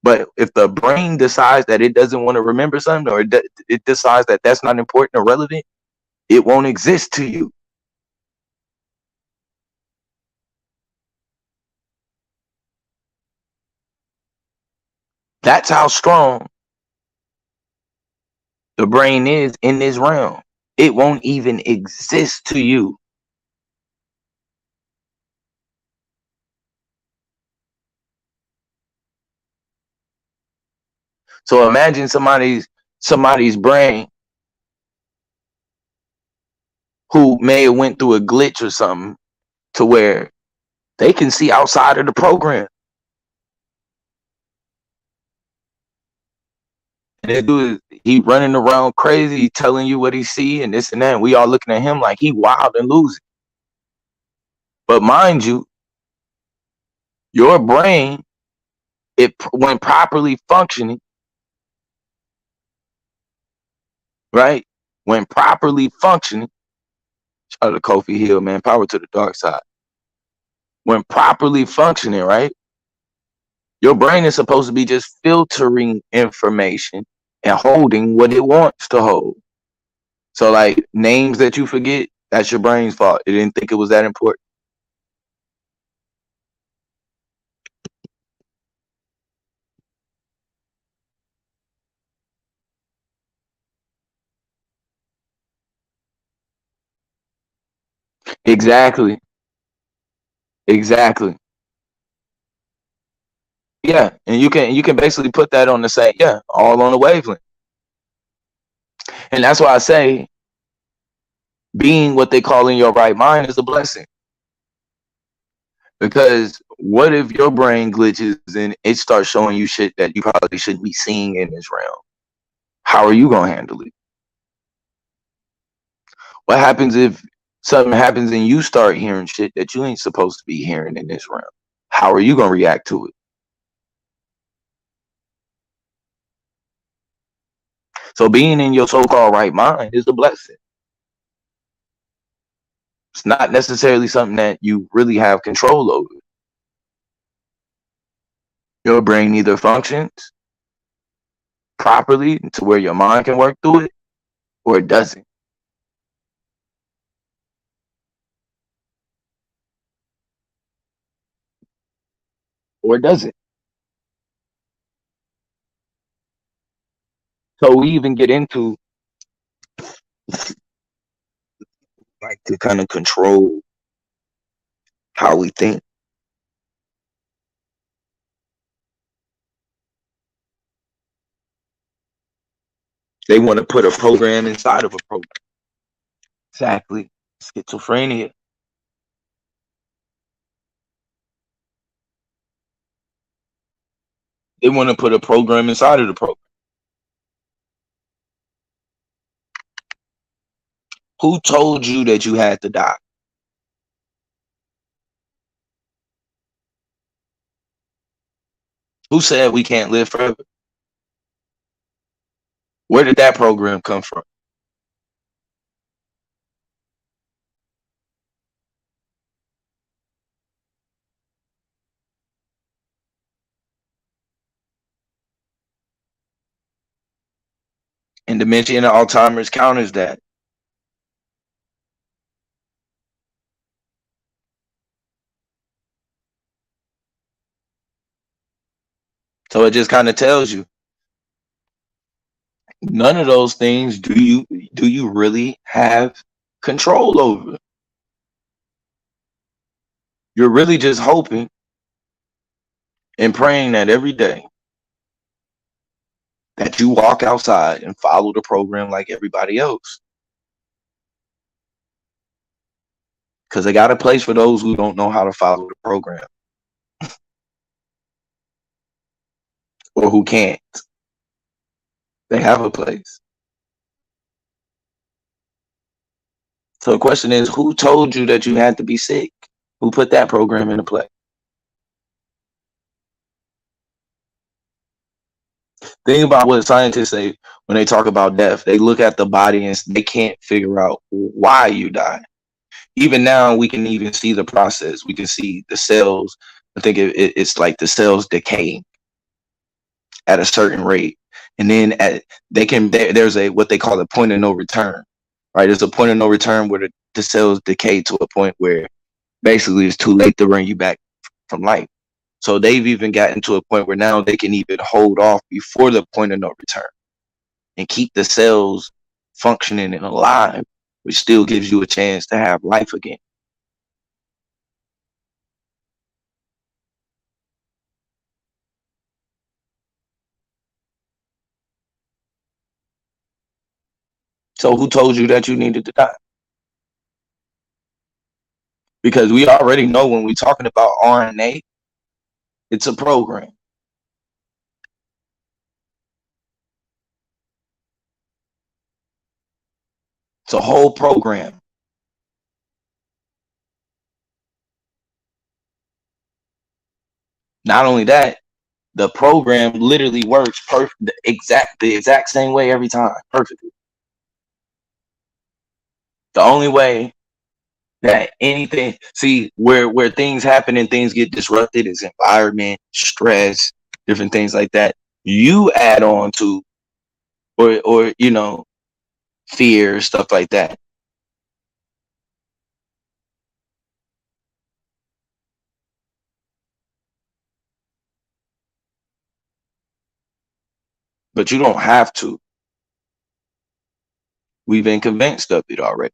But if the brain decides that it doesn't want to remember something, or it decides that that's not important or relevant, it won't exist to you. That's how strong the brain is in this realm. It won't even exist to you. So imagine somebody's brain who may have went through a glitch or something to where they can see outside of the program. And this dude, he running around crazy, he telling you what he see and this and that. And we all looking at him like he wild and losing. But mind you, your brain, when properly functioning, right? When properly functioning, shout out to Kofi Hill, man, power to the dark side. When properly functioning, right? Your brain is supposed to be just filtering information and holding what it wants to hold. So like names that you forget, that's your brain's fault. It didn't think it was that important. Exactly. Exactly. Yeah. And you can basically put that on the same, yeah, all on the wavelength. And that's why I say being what they call in your right mind is a blessing. Because what if your brain glitches and it starts showing you shit that you probably shouldn't be seeing in this realm? How are you gonna handle it? What happens if something happens and you start hearing shit that you ain't supposed to be hearing in this realm? How are you gonna react to it? So being in your so-called right mind is a blessing. It's not necessarily something that you really have control over. Your brain either functions properly to where your mind can work through it, or it doesn't. Or it doesn't. So we even get into like to kind of control how we think. They want to put a program inside of a program. Exactly. Schizophrenia. They want to put a program inside of the program. Who told you that you had to die? Who said we can't live forever? Where did that program come from? And dementia and Alzheimer's counters that. So it just kind of tells you none of those things do you really have control over. You're really just hoping and praying that every day that you walk outside and follow the program like everybody else. Because they got a place for those who don't know how to follow the program. Or who can't. They have a place. So the question is, who told you that you had to be sick? Who put that program into play? Think about what scientists say when they talk about death. They look at the body and they can't figure out why you die. Even now, we can even see the process. We can see the cells. I think it's like the cells decaying at a certain rate, and then there's a what they call a point of no return. Right, there's a point of no return where the cells decay to a point where basically it's too late to bring you back from life. So they've even gotten to a point where now they can even hold off before the point of no return and keep the cells functioning and alive, which still gives you a chance to have life again. So who told you that you needed to die? Because we already know when we're talking about RNA, it's a program. It's a whole program. Not only that, the program literally works the exact same way every time, perfectly. The only way that anything, see, where things happen and things get disrupted is environment, stress, different things like that. You add on to, or fear, stuff like that. But you don't have to. We've been convinced of it already.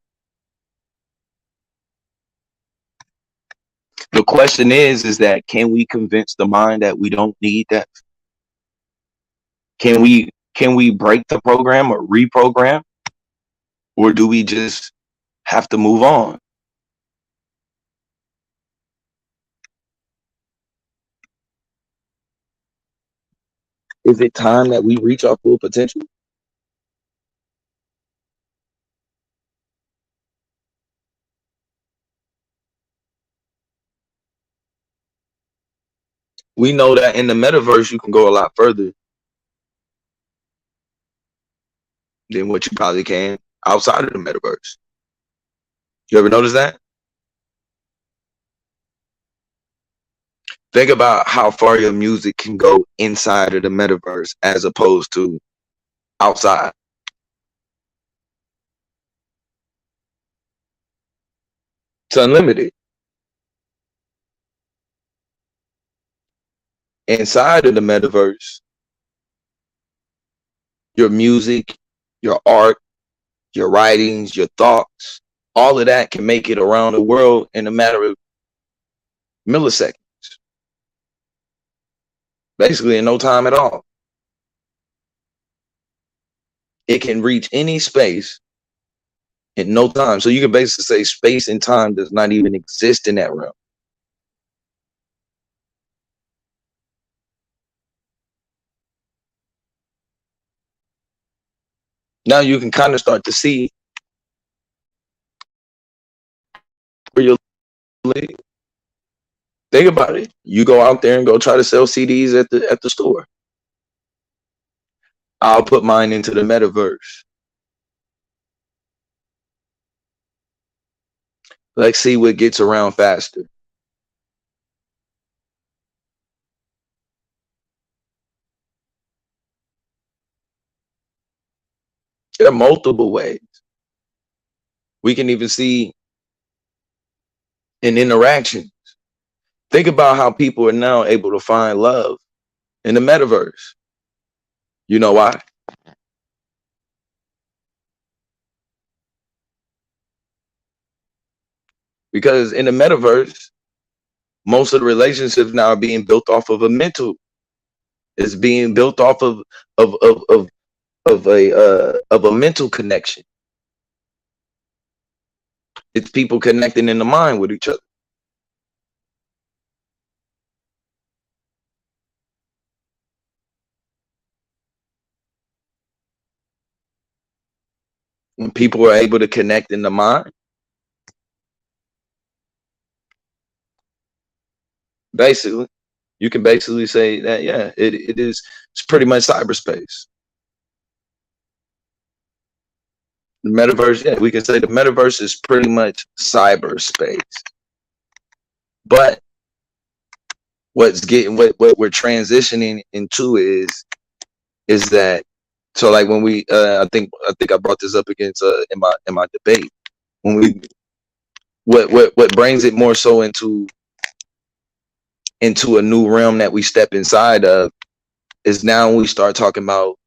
The question is that can we convince the mind that we don't need that? Can we break the program or reprogram? Or do we just have to move on? Is it time that we reach our full potential? We know that in the metaverse, you can go a lot further than what you probably can outside of the metaverse. You ever notice that? Think about how far your music can go inside of the metaverse as opposed to outside. It's unlimited. Inside of the metaverse, your music, your art, your writings, your thoughts, all of that can make it around the world in a matter of milliseconds. Basically, in no time at all. It can reach any space in no time. So you can basically say space and time does not even exist in that realm. Now you can kind of start to see where you're leading. Think about it. You go out there and go try to sell CDs at the store. I'll put mine into the metaverse. Let's see what gets around faster. There are multiple ways. We can even see in interactions. Think about how people are now able to find love in the metaverse. You know why? Because in the metaverse, most of the relationships now are being built off of a mental. It's being built off of a mental connection. It's people connecting in the mind with each other. When people are able to connect in the mind, basically, You can basically say that, yeah, it is. It's pretty much cyberspace. The metaverse, yeah, we can say the metaverse is pretty much cyberspace. But what we're transitioning into is that, so like when we I think I brought this up against in my debate, when we what brings it more so into a new realm that we step inside of is now we start talking about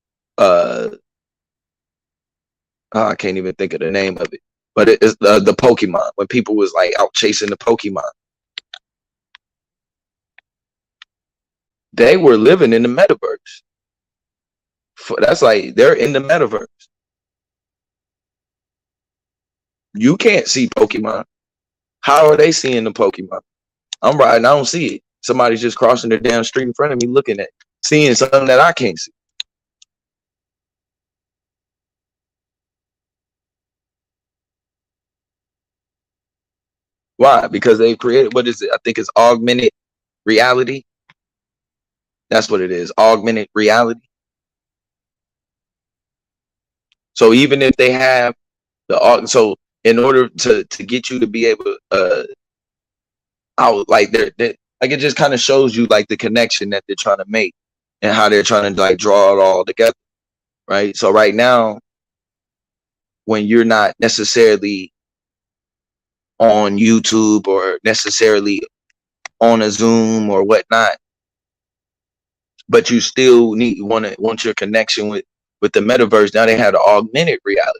I can't even think of the name of it, but it is the Pokemon. When people was like out chasing the Pokemon, they were living in the metaverse. That's like they're in the metaverse. You can't see Pokemon. How are they seeing the Pokemon? I'm riding, I don't see it. Somebody's just crossing the damn street in front of me, looking at, seeing something that I can't see. Why? Because they created, what is it? I think it's augmented reality. That's what it is, augmented reality. So even if they have so in order to get you to be able out, like they're like, it just kind of shows you like the connection that they're trying to make and how they're trying to like draw it all together, right? So right now, when you're not necessarily on YouTube or necessarily on a Zoom or whatnot, but you still want your connection with the metaverse. Now they have the augmented reality,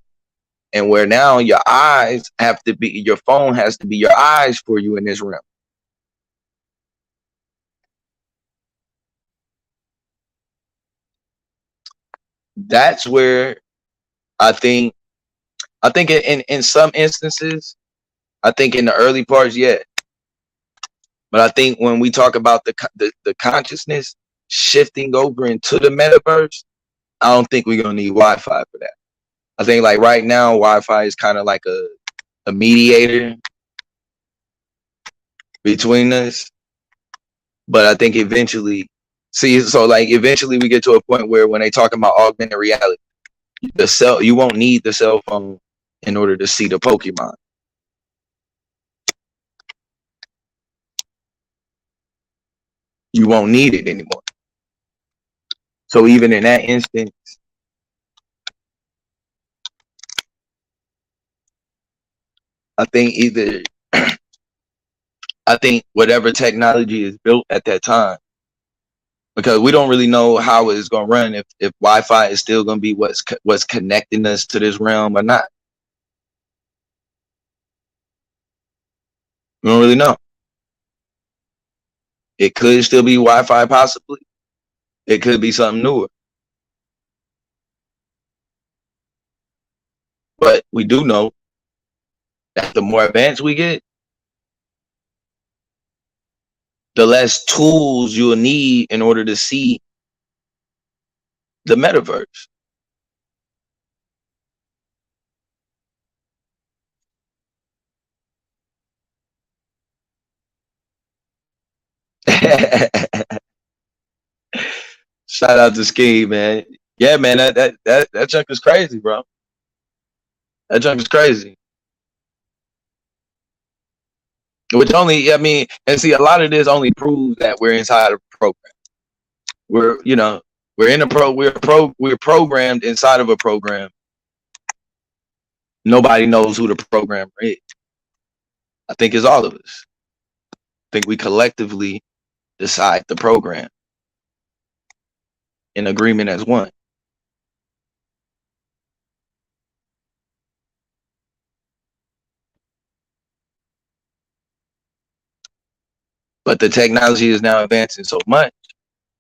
and where now your eyes have to be, your phone has to be your eyes for you in this realm. That's where I think in some instances, I think in the early parts, yeah. But I think when we talk about the consciousness shifting over into the metaverse, I don't think we're gonna need Wi-Fi for that. I think like right now, Wi-Fi is kind of like a mediator between us. But I think eventually, eventually we get to a point where when they talk about augmented reality, you won't need the cell phone in order to see the Pokemon. You won't need it anymore. So even in that instance, I think I think whatever technology is built at that time, because we don't really know how it's going to run, if Wi-Fi is still going to be what's connecting us to this realm or not. We don't really know. It could still be Wi-Fi, possibly. It could be something newer. But we do know that the more advanced we get, the less tools you'll need in order to see the metaverse. Shout out to Ski, man. Yeah, man, that junk is crazy, bro. That junk is crazy. Which only, I mean, and see, a lot of this only proves that we're inside of a program. We're programmed inside of a program. Nobody knows who the programmer is. I think it's all of us. I think we collectively decide the program in agreement as one. But the technology is now advancing so much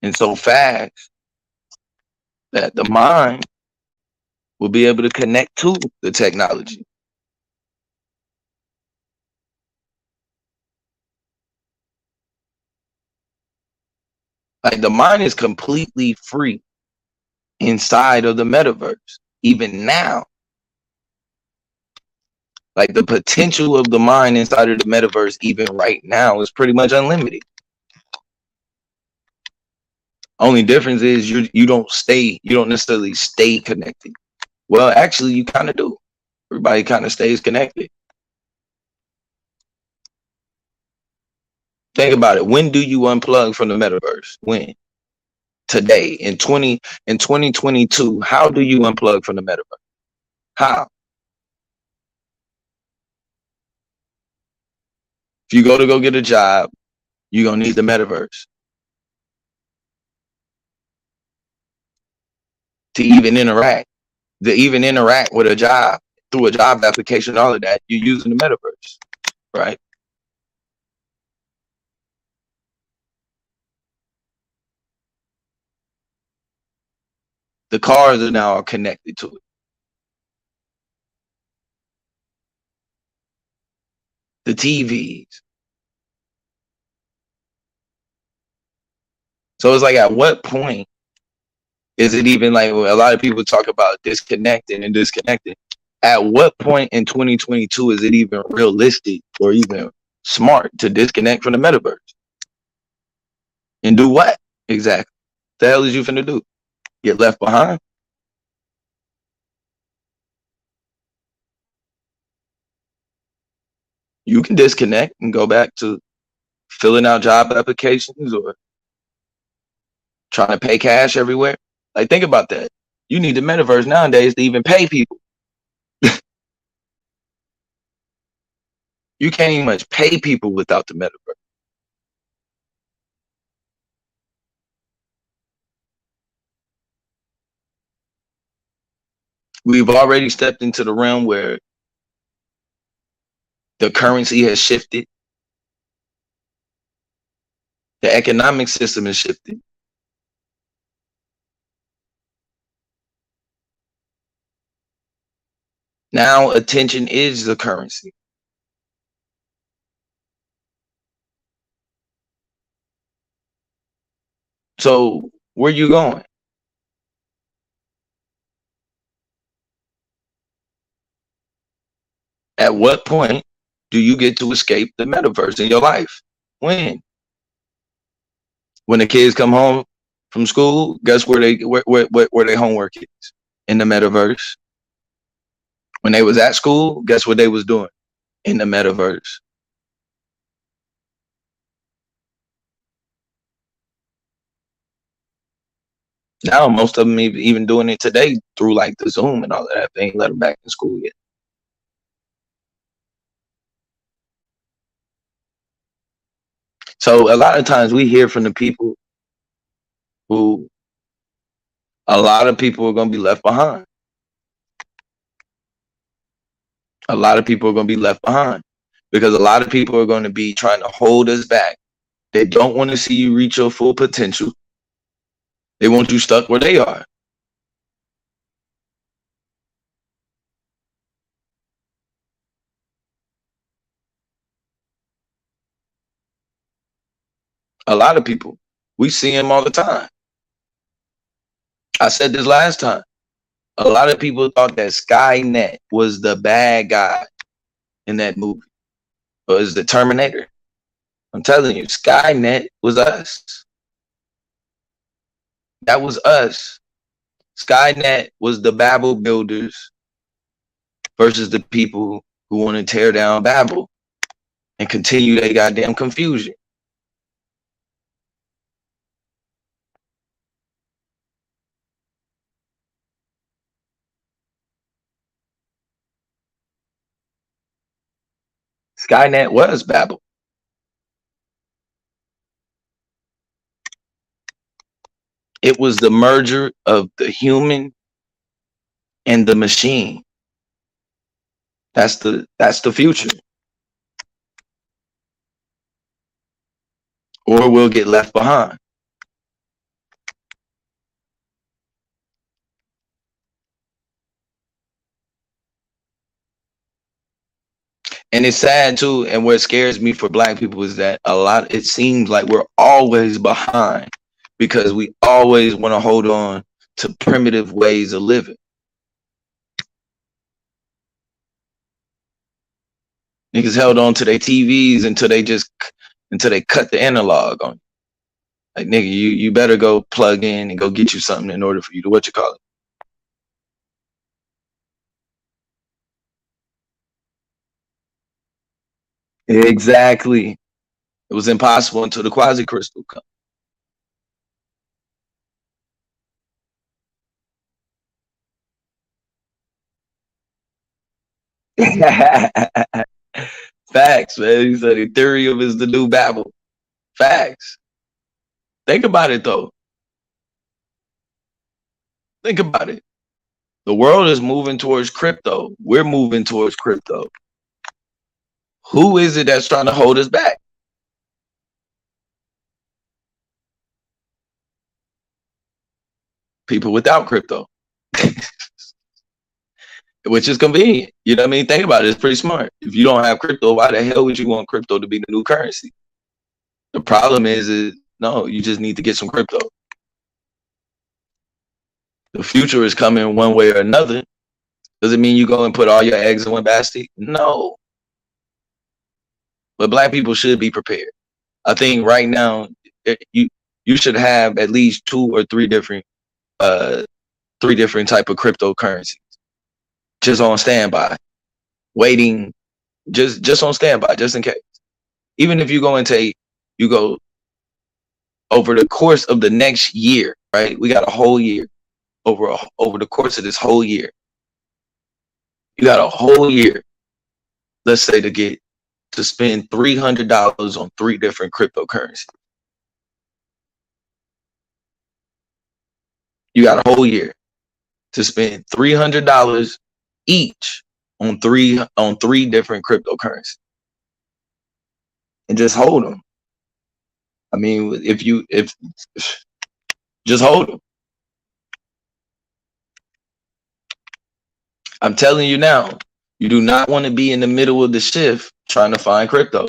and so fast that the mind will be able to connect to the technology. Like the mind is completely free inside of the metaverse, even now. Like the potential of the mind inside of the metaverse, even right now, is pretty much unlimited. Only difference is you don't necessarily stay connected. Well, actually, you kind of do. Everybody kind of stays connected. Think about it. When do you unplug from the metaverse? When? Today, in 2022. How do you unplug from the metaverse? How? If you go get a job, you're gonna need the metaverse to even interact. To even interact with a job through a job application, all of that, you're using the metaverse, right? The cars are now connected to it. The TVs. So it's like, at what point is it even like, a lot of people talk about disconnecting and disconnecting? At what point in 2022 is it even realistic or even smart to disconnect from the metaverse? And do what exactly? The hell is you finna do? Get left behind? You can disconnect and go back to filling out job applications or trying to pay cash everywhere. Like, think about that. You need the metaverse nowadays to even pay people. You can't even much pay people without the metaverse. We've already stepped into the realm where the currency has shifted. The economic system has shifted. Now attention is the currency. So where you going? At what point do you get to escape the metaverse in your life? When? When the kids come home from school, guess where their homework is? In the metaverse. When they was at school, guess what they was doing? In the metaverse. Now most of them even doing it today through like the Zoom and all of that. They ain't let them back in school yet. So a lot of times we hear from the people who, a lot of people are going to be left behind. A lot of people are going to be left behind because a lot of people are going to be trying to hold us back. They don't want to see you reach your full potential. They want you stuck where they are. A lot of people, we see them all the time. I said this last time. A lot of people thought that Skynet was the bad guy in that movie, or is the Terminator. I'm telling you, Skynet was us. That was us. Skynet was the Babel builders versus the people who want to tear down Babel and continue their goddamn confusion. Skynet was Babel. It was the merger of the human and the machine. That's the future. Or we'll get left behind. And it's sad too, and what scares me for Black people is that it seems like we're always behind because we always want to hold on to primitive ways of living. Niggas held on to their TVs until they cut the analog on you. Like, nigga, you better go plug in and go get you something in order for you to what you call it. Exactly. It was impossible until the quasi crystal come. Facts, man. He said Ethereum is the new Babel. Facts. Think about it though. Think about it. The world is moving towards crypto. We're moving towards crypto. Who is it that's trying to hold us back? People without crypto. Which is convenient. You know what I mean? Think about it. It's pretty smart. If you don't have crypto, why the hell would you want crypto to be the new currency? The problem is no, you just need to get some crypto. The future is coming one way or another. Does it mean you go and put all your eggs in one basket? No. But black people should be prepared. I think right now you should have at least 2 or 3 different type of cryptocurrencies just on standby, waiting, just on standby, just in case. Even if you go over the course of the next year, right? We got a whole year. Over the course of this whole year, you got a whole year, let's say, to spend $300 on 3 different cryptocurrencies. You got a whole year to spend $300 each on three different cryptocurrencies, and just hold them. I mean, if just hold them. I'm telling you now, you do not want to be in the middle of the shift trying to find crypto.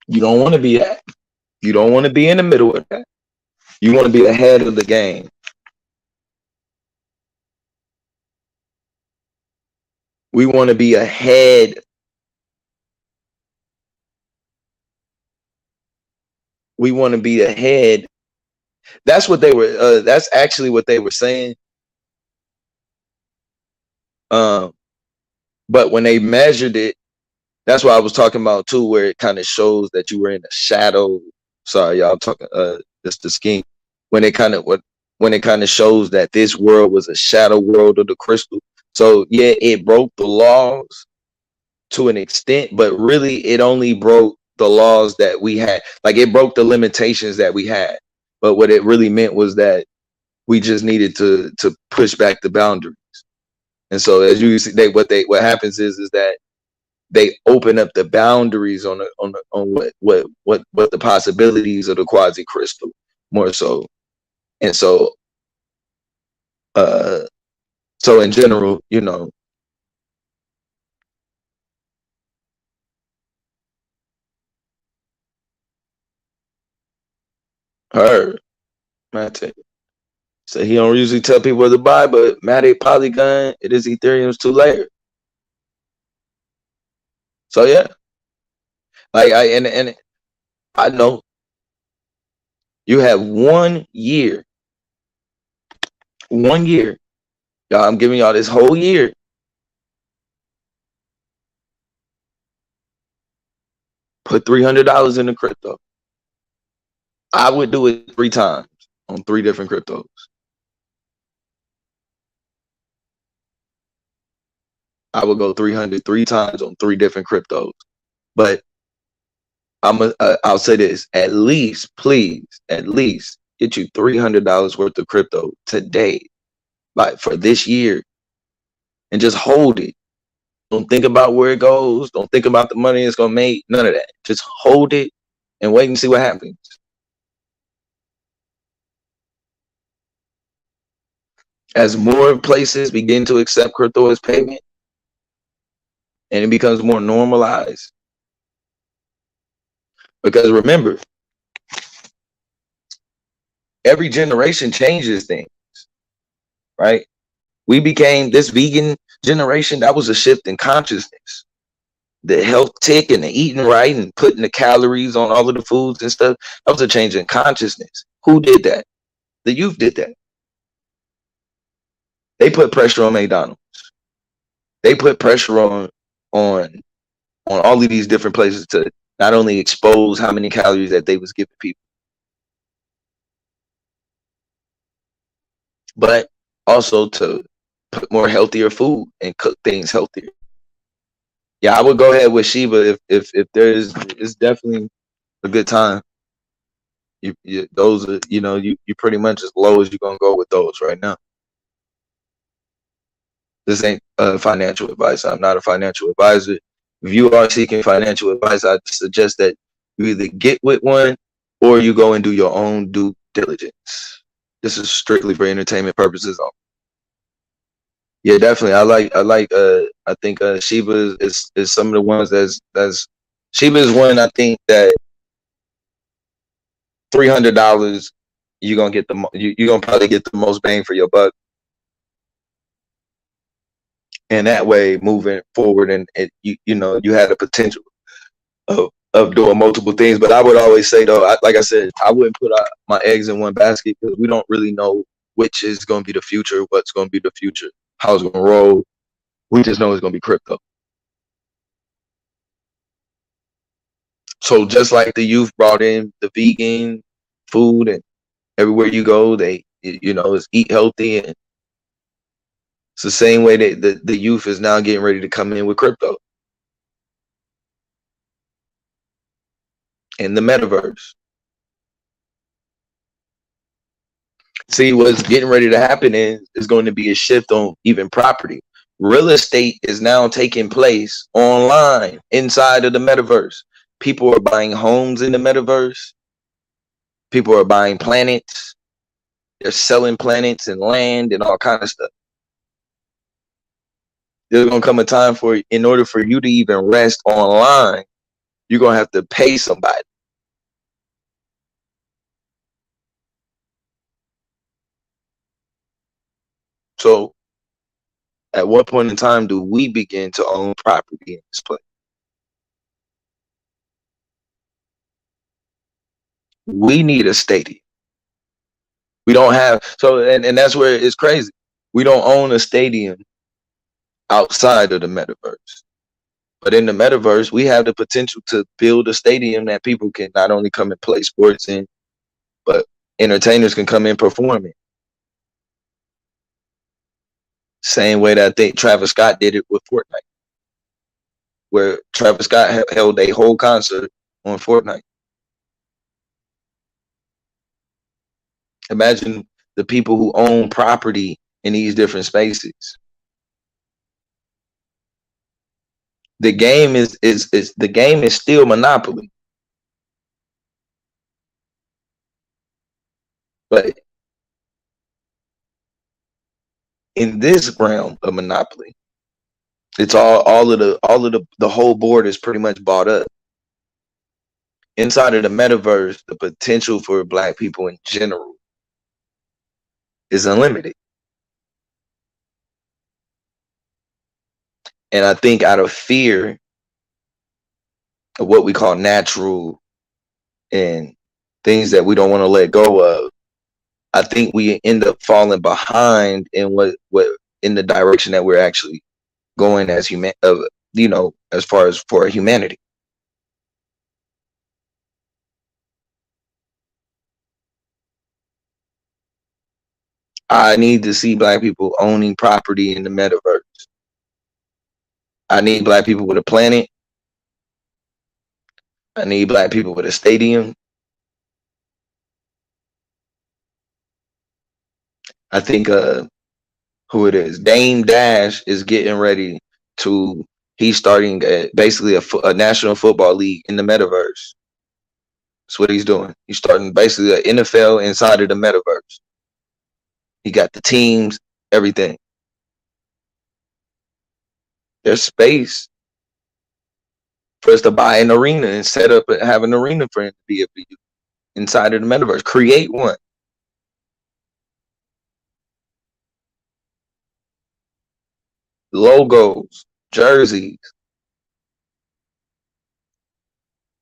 You don't want to be that. You don't want to be in the middle of that. You want to be ahead of the game. We want to be ahead. We want to be ahead. That's what they were. That's actually what they were saying. But when they measured it, that's what I was talking about too, where it kind of shows that you were in a shadow. Sorry, y'all, I'm talking. Just the scheme when it kind of shows that this world was a shadow world of the crystal. So yeah, it broke the laws to an extent, but really it only broke the laws that we had. Like, it broke the limitations that we had. But what it really meant was that we just needed to push back the boundaries. And so as you see, what happens is that they open up the boundaries on what the possibilities of the quasi crystal more so. And so so in general, you know, Matt so he don't usually tell people where to buy, but Matic Polygon, it is Ethereum's 2-layer. So yeah, like I know you have 1 year, y'all. I'm giving y'all this whole year. Put $300 in the crypto. I would do it 3 times on 3 different cryptos. I would go 300 3 times on 3 different cryptos. But I'll say this: at least, please, at least get you $300 worth of crypto today, like for this year, and just hold it. Don't think about where it goes. Don't think about the money it's gonna make. None of that. Just hold it and wait and see what happens. As more places begin to accept crypto as payment, and it becomes more normalized. Because remember, every generation changes things, right? We became this vegan generation. That was a shift in consciousness. the health tick and the eating right and putting the calories on all of the foods and stuff. That was a change in consciousness. Who did that? The youth did that. They put pressure on McDonald's. They put pressure on on all of these different places to not only expose how many calories that they was giving people, but also to put more healthier food and cook things healthier. Yeah, I would go ahead with Sheba if there's it's definitely a good time. You those are you pretty much as low as you're gonna go with those right now. This ain't financial advice. I'm not a financial advisor. If you are seeking financial advice, I suggest that you either get with one or you go and do your own due diligence. This is strictly for entertainment purposes. Yeah, definitely. I think Sheba is some of the ones that's Sheba is one I think that $300 you're gonna get you're gonna probably get the most bang for your buck. And that way moving forward and you had the potential of doing multiple things. But I would always say though, like I said, I wouldn't put my eggs in one basket because we don't really know which is going to be the future, what's going to be the future, how it's going to roll. We just know it's going to be crypto. So just like the youth brought in the vegan food and everywhere you go, they it's eat healthy, and it's the same way that the youth is now getting ready to come in with crypto and the metaverse. See, what's getting ready to happen is going to be a shift on even property. Real estate is now taking place online inside of the metaverse. People are buying homes in the metaverse. People are buying planets. They're selling planets and land and all kind of stuff. There's going to come a time in order for you to even rest online, you're going to have to pay somebody. So at what point in time do we begin to own property in this place? We need a stadium. We don't have and that's where it's crazy. We don't own a stadium outside of the metaverse. But in the metaverse, we have the potential to build a stadium that people can not only come and play sports in, but entertainers can come in performing. Same way that I think Travis Scott did it with Fortnite, where Travis Scott held a whole concert on Fortnite. Imagine the people who own property in these different spaces. The game is still Monopoly. But in this realm of Monopoly, it's all of the whole board is pretty much bought up. Inside of the metaverse, the potential for Black people in general is unlimited. And I think out of fear of what we call natural and things that we don't want to let go of, I think we end up falling behind in what in the direction that we're actually going as as far as for humanity. I need to see Black people owning property in the metaverse. I need Black people with a planet. I need Black people with a stadium. I think who it is, Dame Dash is getting ready to. He's starting basically a national football league in the metaverse. That's what he's doing. He's starting basically an NFL inside of the metaverse. He got the teams, everything. There's space for us to buy an arena and set up and have an arena for him to be able to use inside of the metaverse. Create one. Logos, jerseys.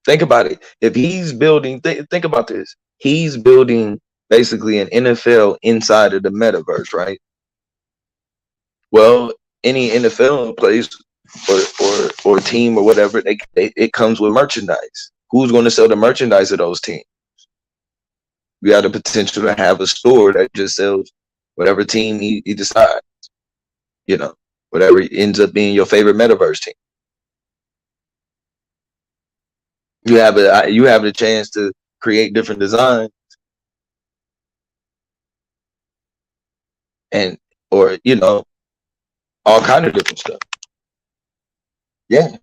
Think about it. If he's building, think about this. He's building basically an NFL inside of the metaverse, right? Well, any NFL place or team or whatever, it comes with merchandise. Who's going to sell the merchandise of those teams? We have the potential to have a store that just sells whatever team he decides. You know, whatever ends up being your favorite metaverse team. You have the chance to create different designs and or all kind of different stuff. Yeah,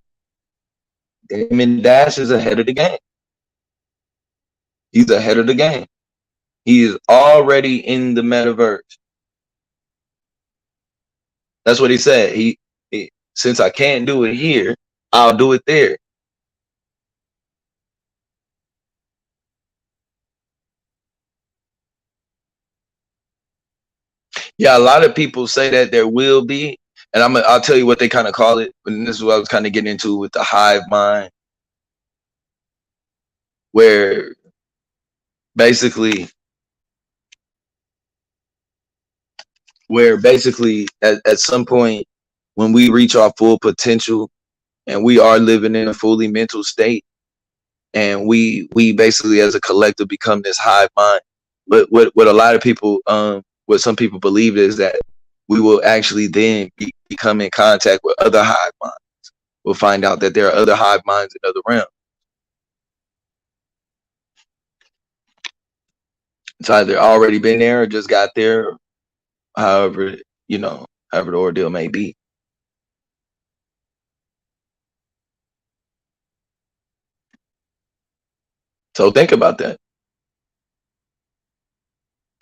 Damon Dash is ahead of the game. He's ahead of the game. He is already in the metaverse. That's what he said. He since I can't do it here, I'll do it there. Yeah, a lot of people say that there will be, and I'll tell you what they kind of call it. And this is what I was kind of getting into with the hive mind, where basically at some point when we reach our full potential and we are living in a fully mental state and we basically as a collective become this hive mind. But what a lot of people what some people believe is that we will actually then become in contact with other hive minds. We'll find out that there are other hive minds in other realms. It's either already been there or just got there, however however the ordeal may be. So think about that.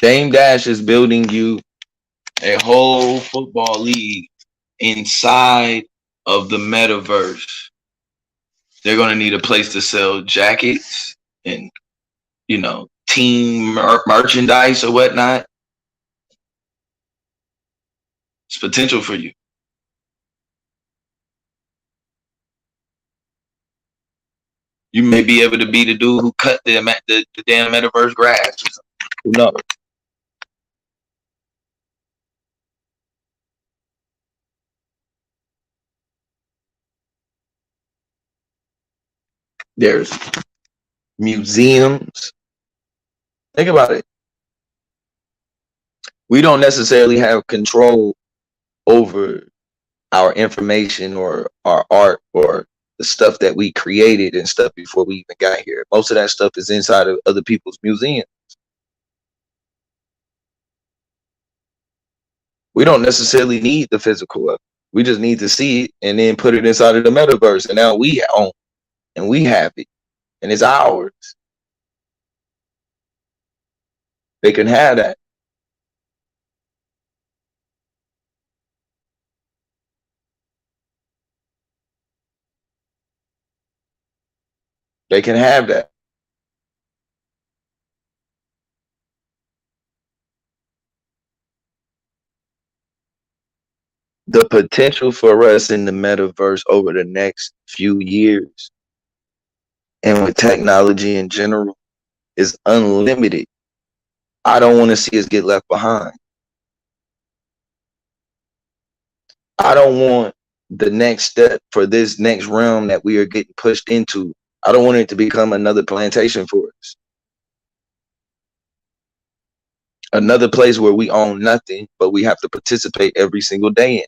Dame Dash is building you a whole football league inside of the metaverse. They're going to need a place to sell jackets and team merchandise or whatnot. It's potential for you. You may be able to be the dude who cut the damn metaverse grass or something. Who knows? There's museums. Think about it. We don't necessarily have control over our information or our art or the stuff that we created and stuff before we even got here. Most of that stuff is inside of other people's museums. We don't necessarily need the physical of it. We just need to see it and then put it inside of the metaverse. And now we own and we have it. And it's ours. They can have that. They can have that. The potential for us in the metaverse over the next few years and with technology in general is unlimited. I don't want to see us get left behind. I don't want the next step for this next realm that we are getting pushed into. I don't want it to become another plantation for us. Another place where we own nothing, but we have to participate every single day in.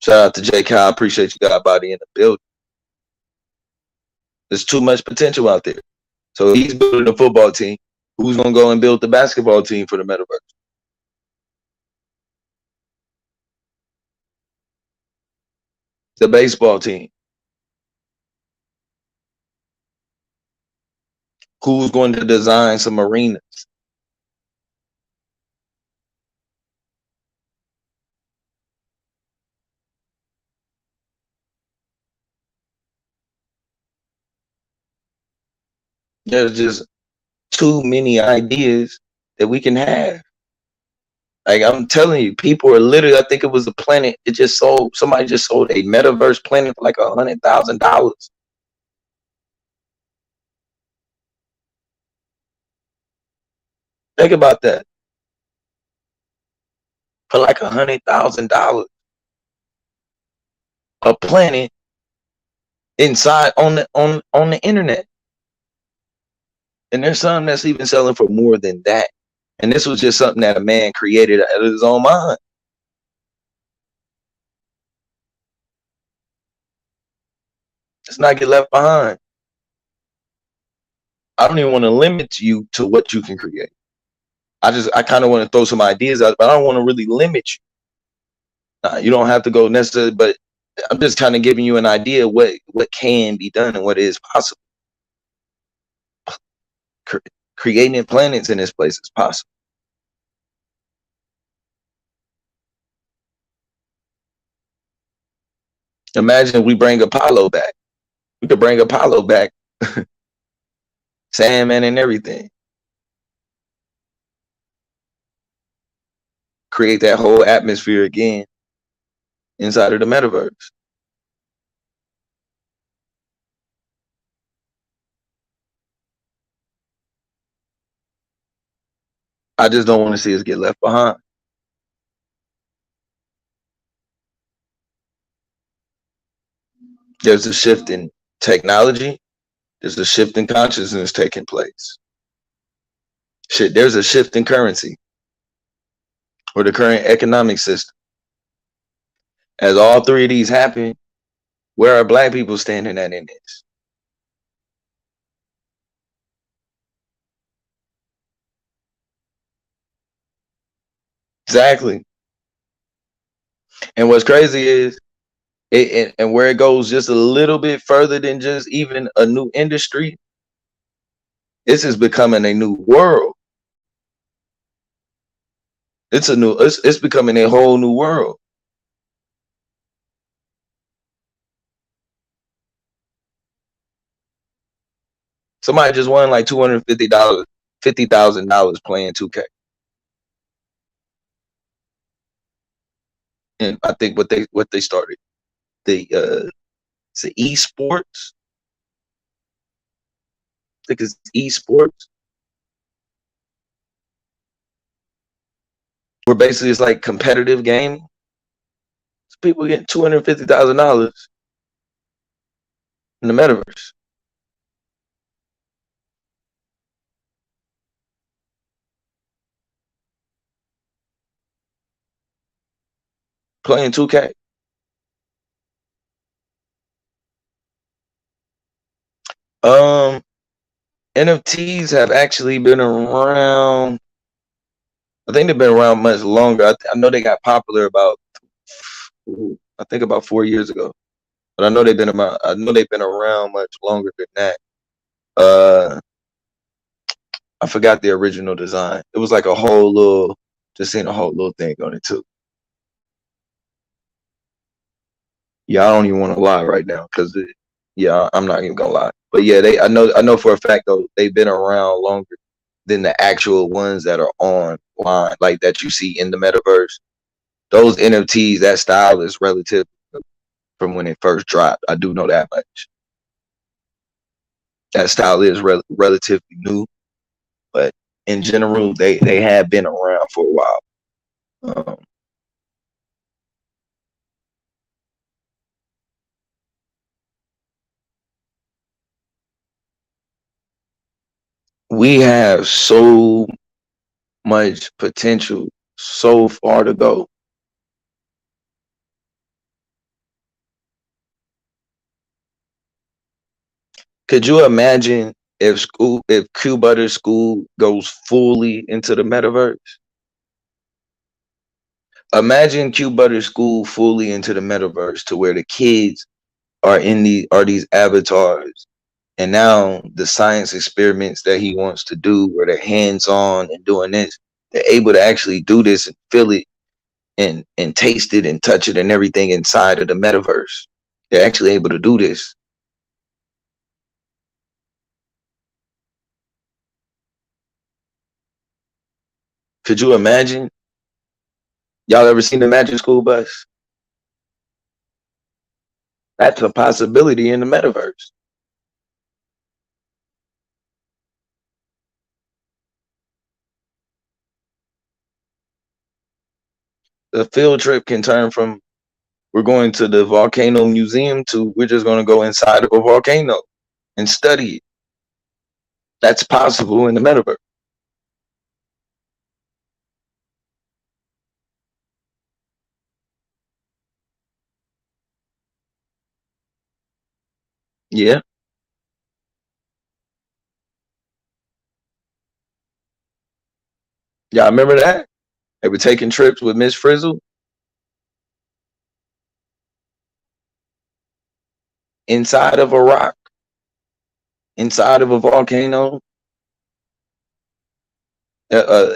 Shout out to J.K. I appreciate you got body in the building. There's too much potential out there. So he's building a football team. Who's going to go and build the basketball team for the metaverse? The baseball team. Who's going to design some arenas? There's just too many ideas that we can have. Like I'm telling you, people are literally. I think it was a planet. It just sold. Somebody just sold a metaverse planet for like $100,000. Think about that. For like $100,000, a planet inside on the internet. And there's some that's even selling for more than that. And this was just something that a man created out of his own mind. Let's not get left behind. I don't even want to limit you to what you can create. I kind of want to throw some ideas out, but I don't want to really limit you. You don't have to go necessarily, but I'm just kind of giving you an idea of what can be done and what is possible. Creating planets in this place is possible. Imagine we bring Apollo back. We could bring Apollo back, Sandman and everything. Create that whole atmosphere again inside of the metaverse. I just don't want to see us get left behind. There's a shift in technology. There's a shift in consciousness taking place. There's a shift in currency or the current economic system. As all three of these happen, where are black people standing at in this? Exactly. And what's crazy is, and where it goes just a little bit further than just even a new industry, this is becoming a new world. It's becoming a whole new world. Somebody just won like $50,000 playing 2K. And I think what they started, the it's esports. I think it's esports. Where basically it's like competitive game. So people getting $250,000 in the metaverse. Playing 2K. Um NFTs have actually been around. I think they've been around much longer. I know they got popular about, I think about 4 years ago. But I know they've been about. I know they've been around much longer than that. Uh, I forgot the original design. It was like a whole little, just seeing a whole little thing on it too. Yeah, I don't even want to lie right now because, yeah, I'm not even gonna lie. But yeah, I know for a fact though they've been around longer than the actual ones that are online, like that you see in the metaverse. Those NFTs, that style is relative from when it first dropped. I do know that much. That style is relatively new, but in general, they have been around for a while. Um, we have so much potential, so far to go. Could you imagine if Q Butter School goes fully into the metaverse? Imagine Q Butter School fully into the metaverse to where the kids are these avatars. And now the science experiments that he wants to do, where they're hands on and doing this, they're able to actually do this and feel it and taste it and touch it and everything inside of the metaverse. They're actually able to do this. Could you imagine? Y'all ever seen the Magic School Bus? That's a possibility in the metaverse. The field trip can turn from we're going to the volcano museum to we're just going to go inside of a volcano and study it. That's possible in the metaverse. Yeah. Y'all remember that? They were taking trips with Miss Frizzle inside of a rock, inside of a volcano.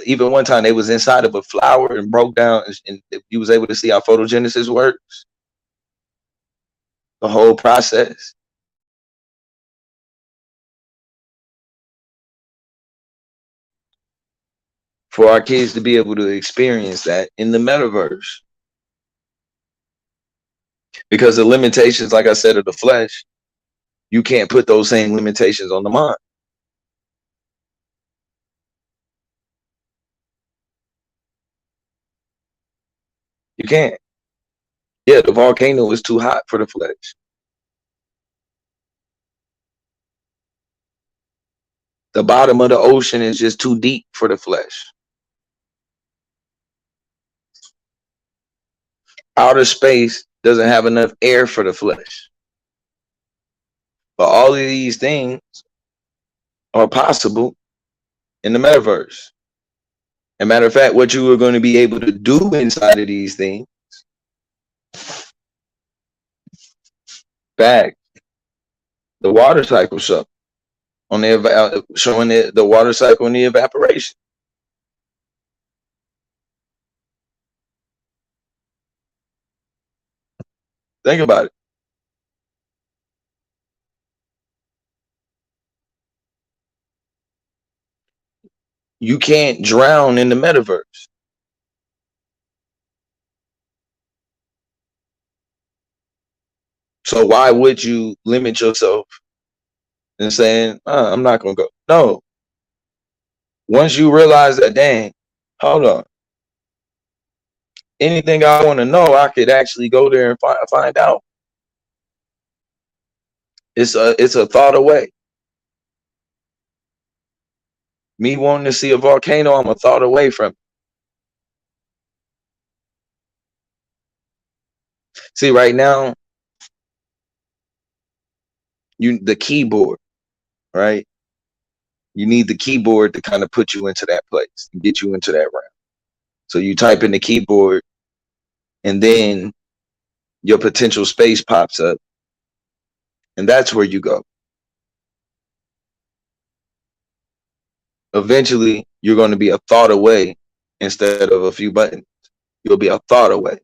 Even one time they was inside of a flower and broke down, and you was able to see how photogenesis works. The whole process. For our kids to be able to experience that in the metaverse. Because the limitations, like I said, of the flesh, you can't put those same limitations on the mind. You can't. Yeah, the volcano is too hot for the flesh. The bottom of the ocean is just too deep for the flesh. Outer space doesn't have enough air for the flesh. But all of these things are possible in the metaverse. As a matter of fact, what you are going to be able to do inside of these things, back the water cycle show on the showing the water cycle and the evaporation. Think about it. You can't drown in the metaverse. So why would you limit yourself and saying, I'm not going to go? No. Once you realize that, dang, hold on. Anything I want to know, I could actually go there and find out. It's a thought away. Me wanting to see a volcano, I'm a thought away from it. See, right now, the keyboard, right? You need the keyboard to kind of put you into that place and get you into that realm. So you type in the keyboard, and then your potential space pops up, and that's where you go. Eventually, you're going to be a thought away instead of a few buttons. You'll be a thought away.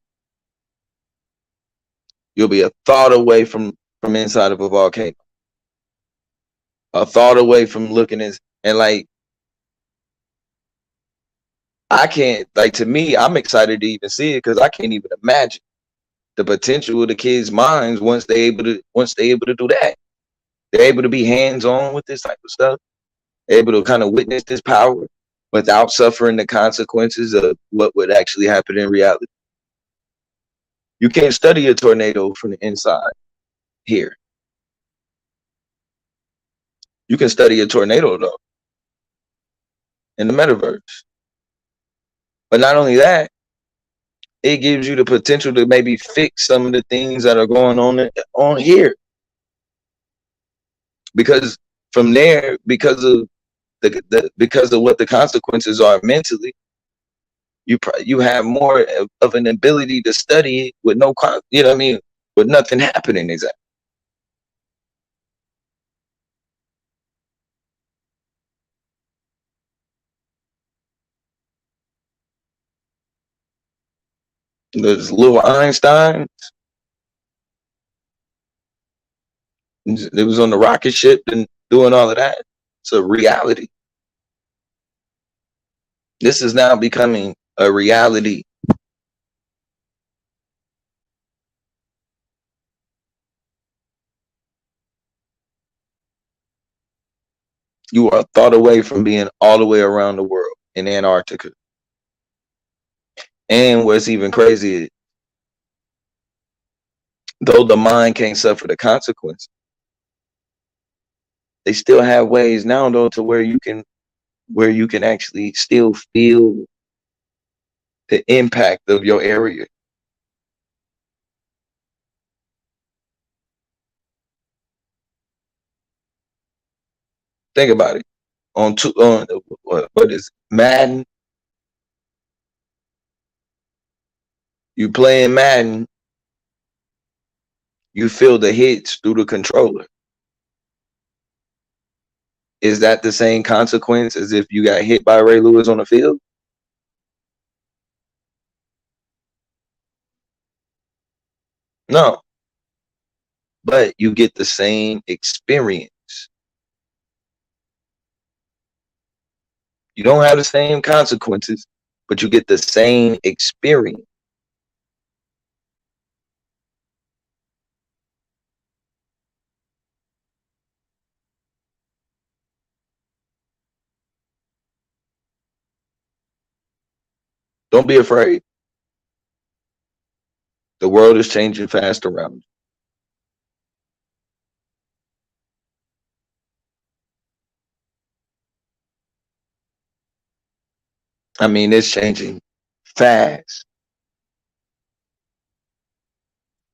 You'll be a thought away from inside of a volcano. A thought away from looking and like, I can't, like, to me, I'm excited to even see it because I can't even imagine the potential of the kids' minds once they're able to do that. They're able to be hands-on with this type of stuff. They're able to kind of witness this power without suffering the consequences of what would actually happen in reality. You can't study a tornado from the inside here. You can study a tornado, though, in the metaverse. But not only that, it gives you the potential to maybe fix some of the things that are going on here. Because from there, because of what the consequences are mentally, you have more of an ability to study it with no, you know what I mean, with nothing happening exactly. There's little Einstein. It was on the rocket ship and doing all of that. It's a reality. This is now becoming a reality You are a thought away from being all the way around the world in Antarctica. And what's even crazy is, though the mind can't suffer the consequence, they still have ways now though to where you can actually still feel the impact of your area. Think about it. On what is Madden? You playing Madden, you feel the hits through the controller. Is that the same consequence as if you got hit by Ray Lewis on the field? No. But you get the same experience. You don't have the same consequences, but you get the same experience. Don't be afraid. The world is changing fast around you. I mean, it's changing fast.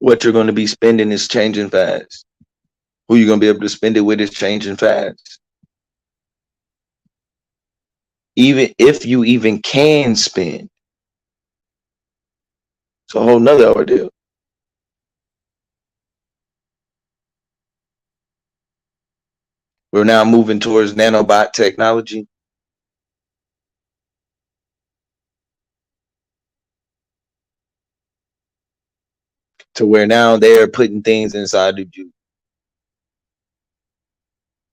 What you're going to be spending is changing fast. Who you're going to be able to spend it with is changing fast. Even if you even can spend, it's a whole nother ordeal. We're now moving towards nanobot technology. To where now they're putting things inside of you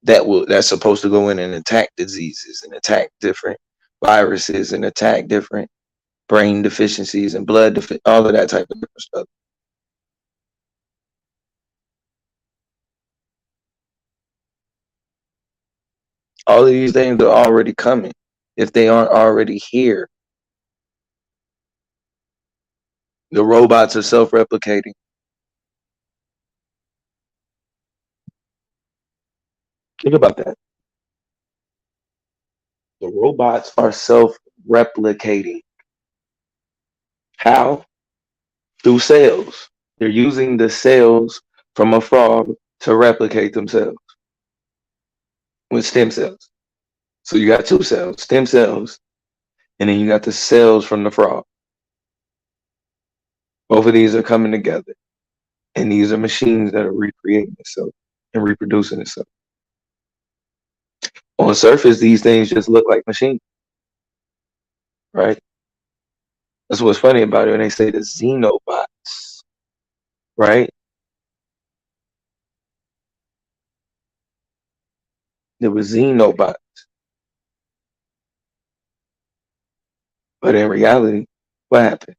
that's supposed to go in and attack diseases and attack different viruses and attack different brain deficiencies and all of that type of different stuff. All of these things are already coming if they aren't already here. The robots are self-replicating. Think about that. The robots are self-replicating. How? Through cells. They're using the cells from a frog to replicate themselves with stem cells. So you got two cells, stem cells, and then you got the cells from the frog. Both of these are coming together. And these are machines that are recreating itself and reproducing itself. On the surface, these things just look like machines, right? That's what's funny about it when they say the xenobots, right? There were xenobots. But in reality, what happened?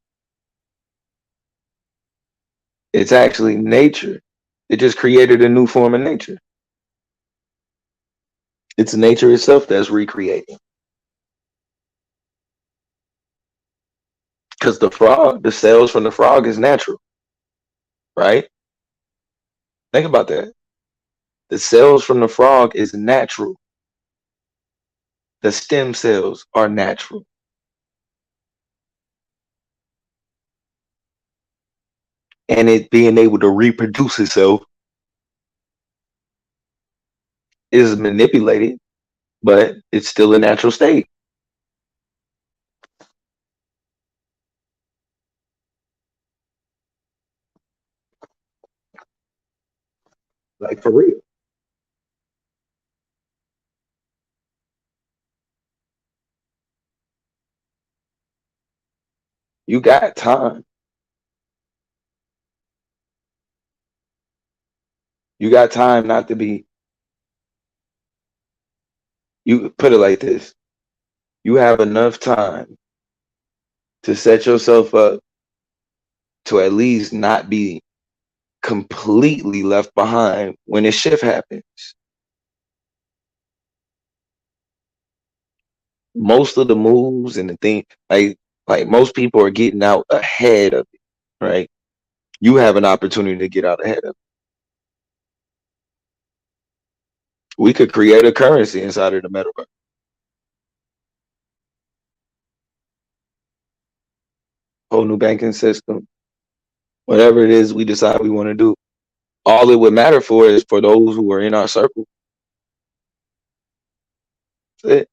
It's actually nature. It just created a new form of nature. It's nature itself that's recreating. Because the cells from the frog is natural, right? Think about that. The cells from the frog is natural. The stem cells are natural. And it being able to reproduce itself is manipulated, but it's still a natural state. Like for real. You got time. You got time not to be. You put it like this. You have enough time to set yourself up to at least not be completely left behind when a shift happens. most of the moves and the thing, like most people are getting out ahead of it, right? You have an opportunity to get out ahead of it. We could create a currency inside of the metaverse. Whole new banking system, whatever it is we decide we want to do. All it would matter for is for those who are in our circle. That's it.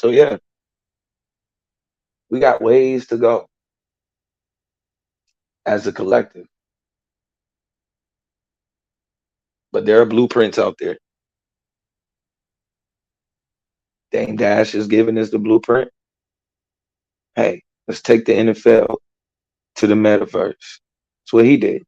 So yeah, we got ways to go as a collective, but there are blueprints out there. Dame Dash is giving us the blueprint. Hey, let's take the NFL to the metaverse. That's what he did.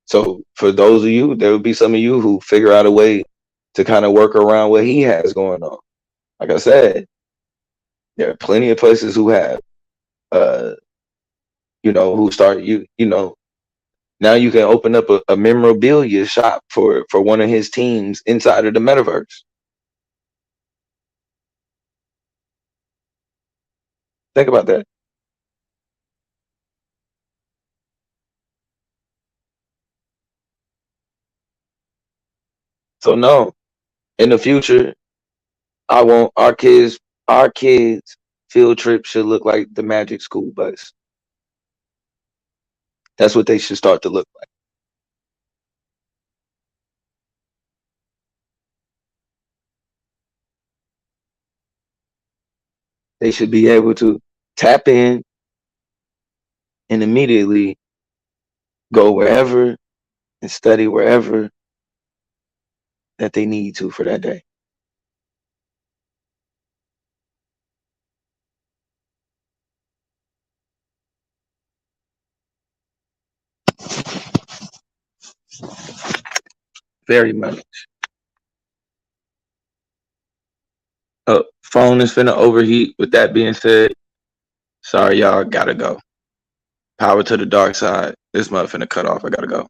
So for those of you, there will be some of you who figure out a way to kind of work around what he has going on. Like I said, there are plenty of places who have, uh, who start now you can open up a memorabilia shop for one of his teams inside of the metaverse. Think about that. So no, in the future, I want our kids field trip should look like the Magic School Bus. That's what they should start to look like. They should be able to tap in and immediately go wherever and study wherever that they need to for that day. Very much. Phone is finna overheat. With that being said, sorry y'all, gotta go. Power to the dark side. This mother finna cut off. I gotta go.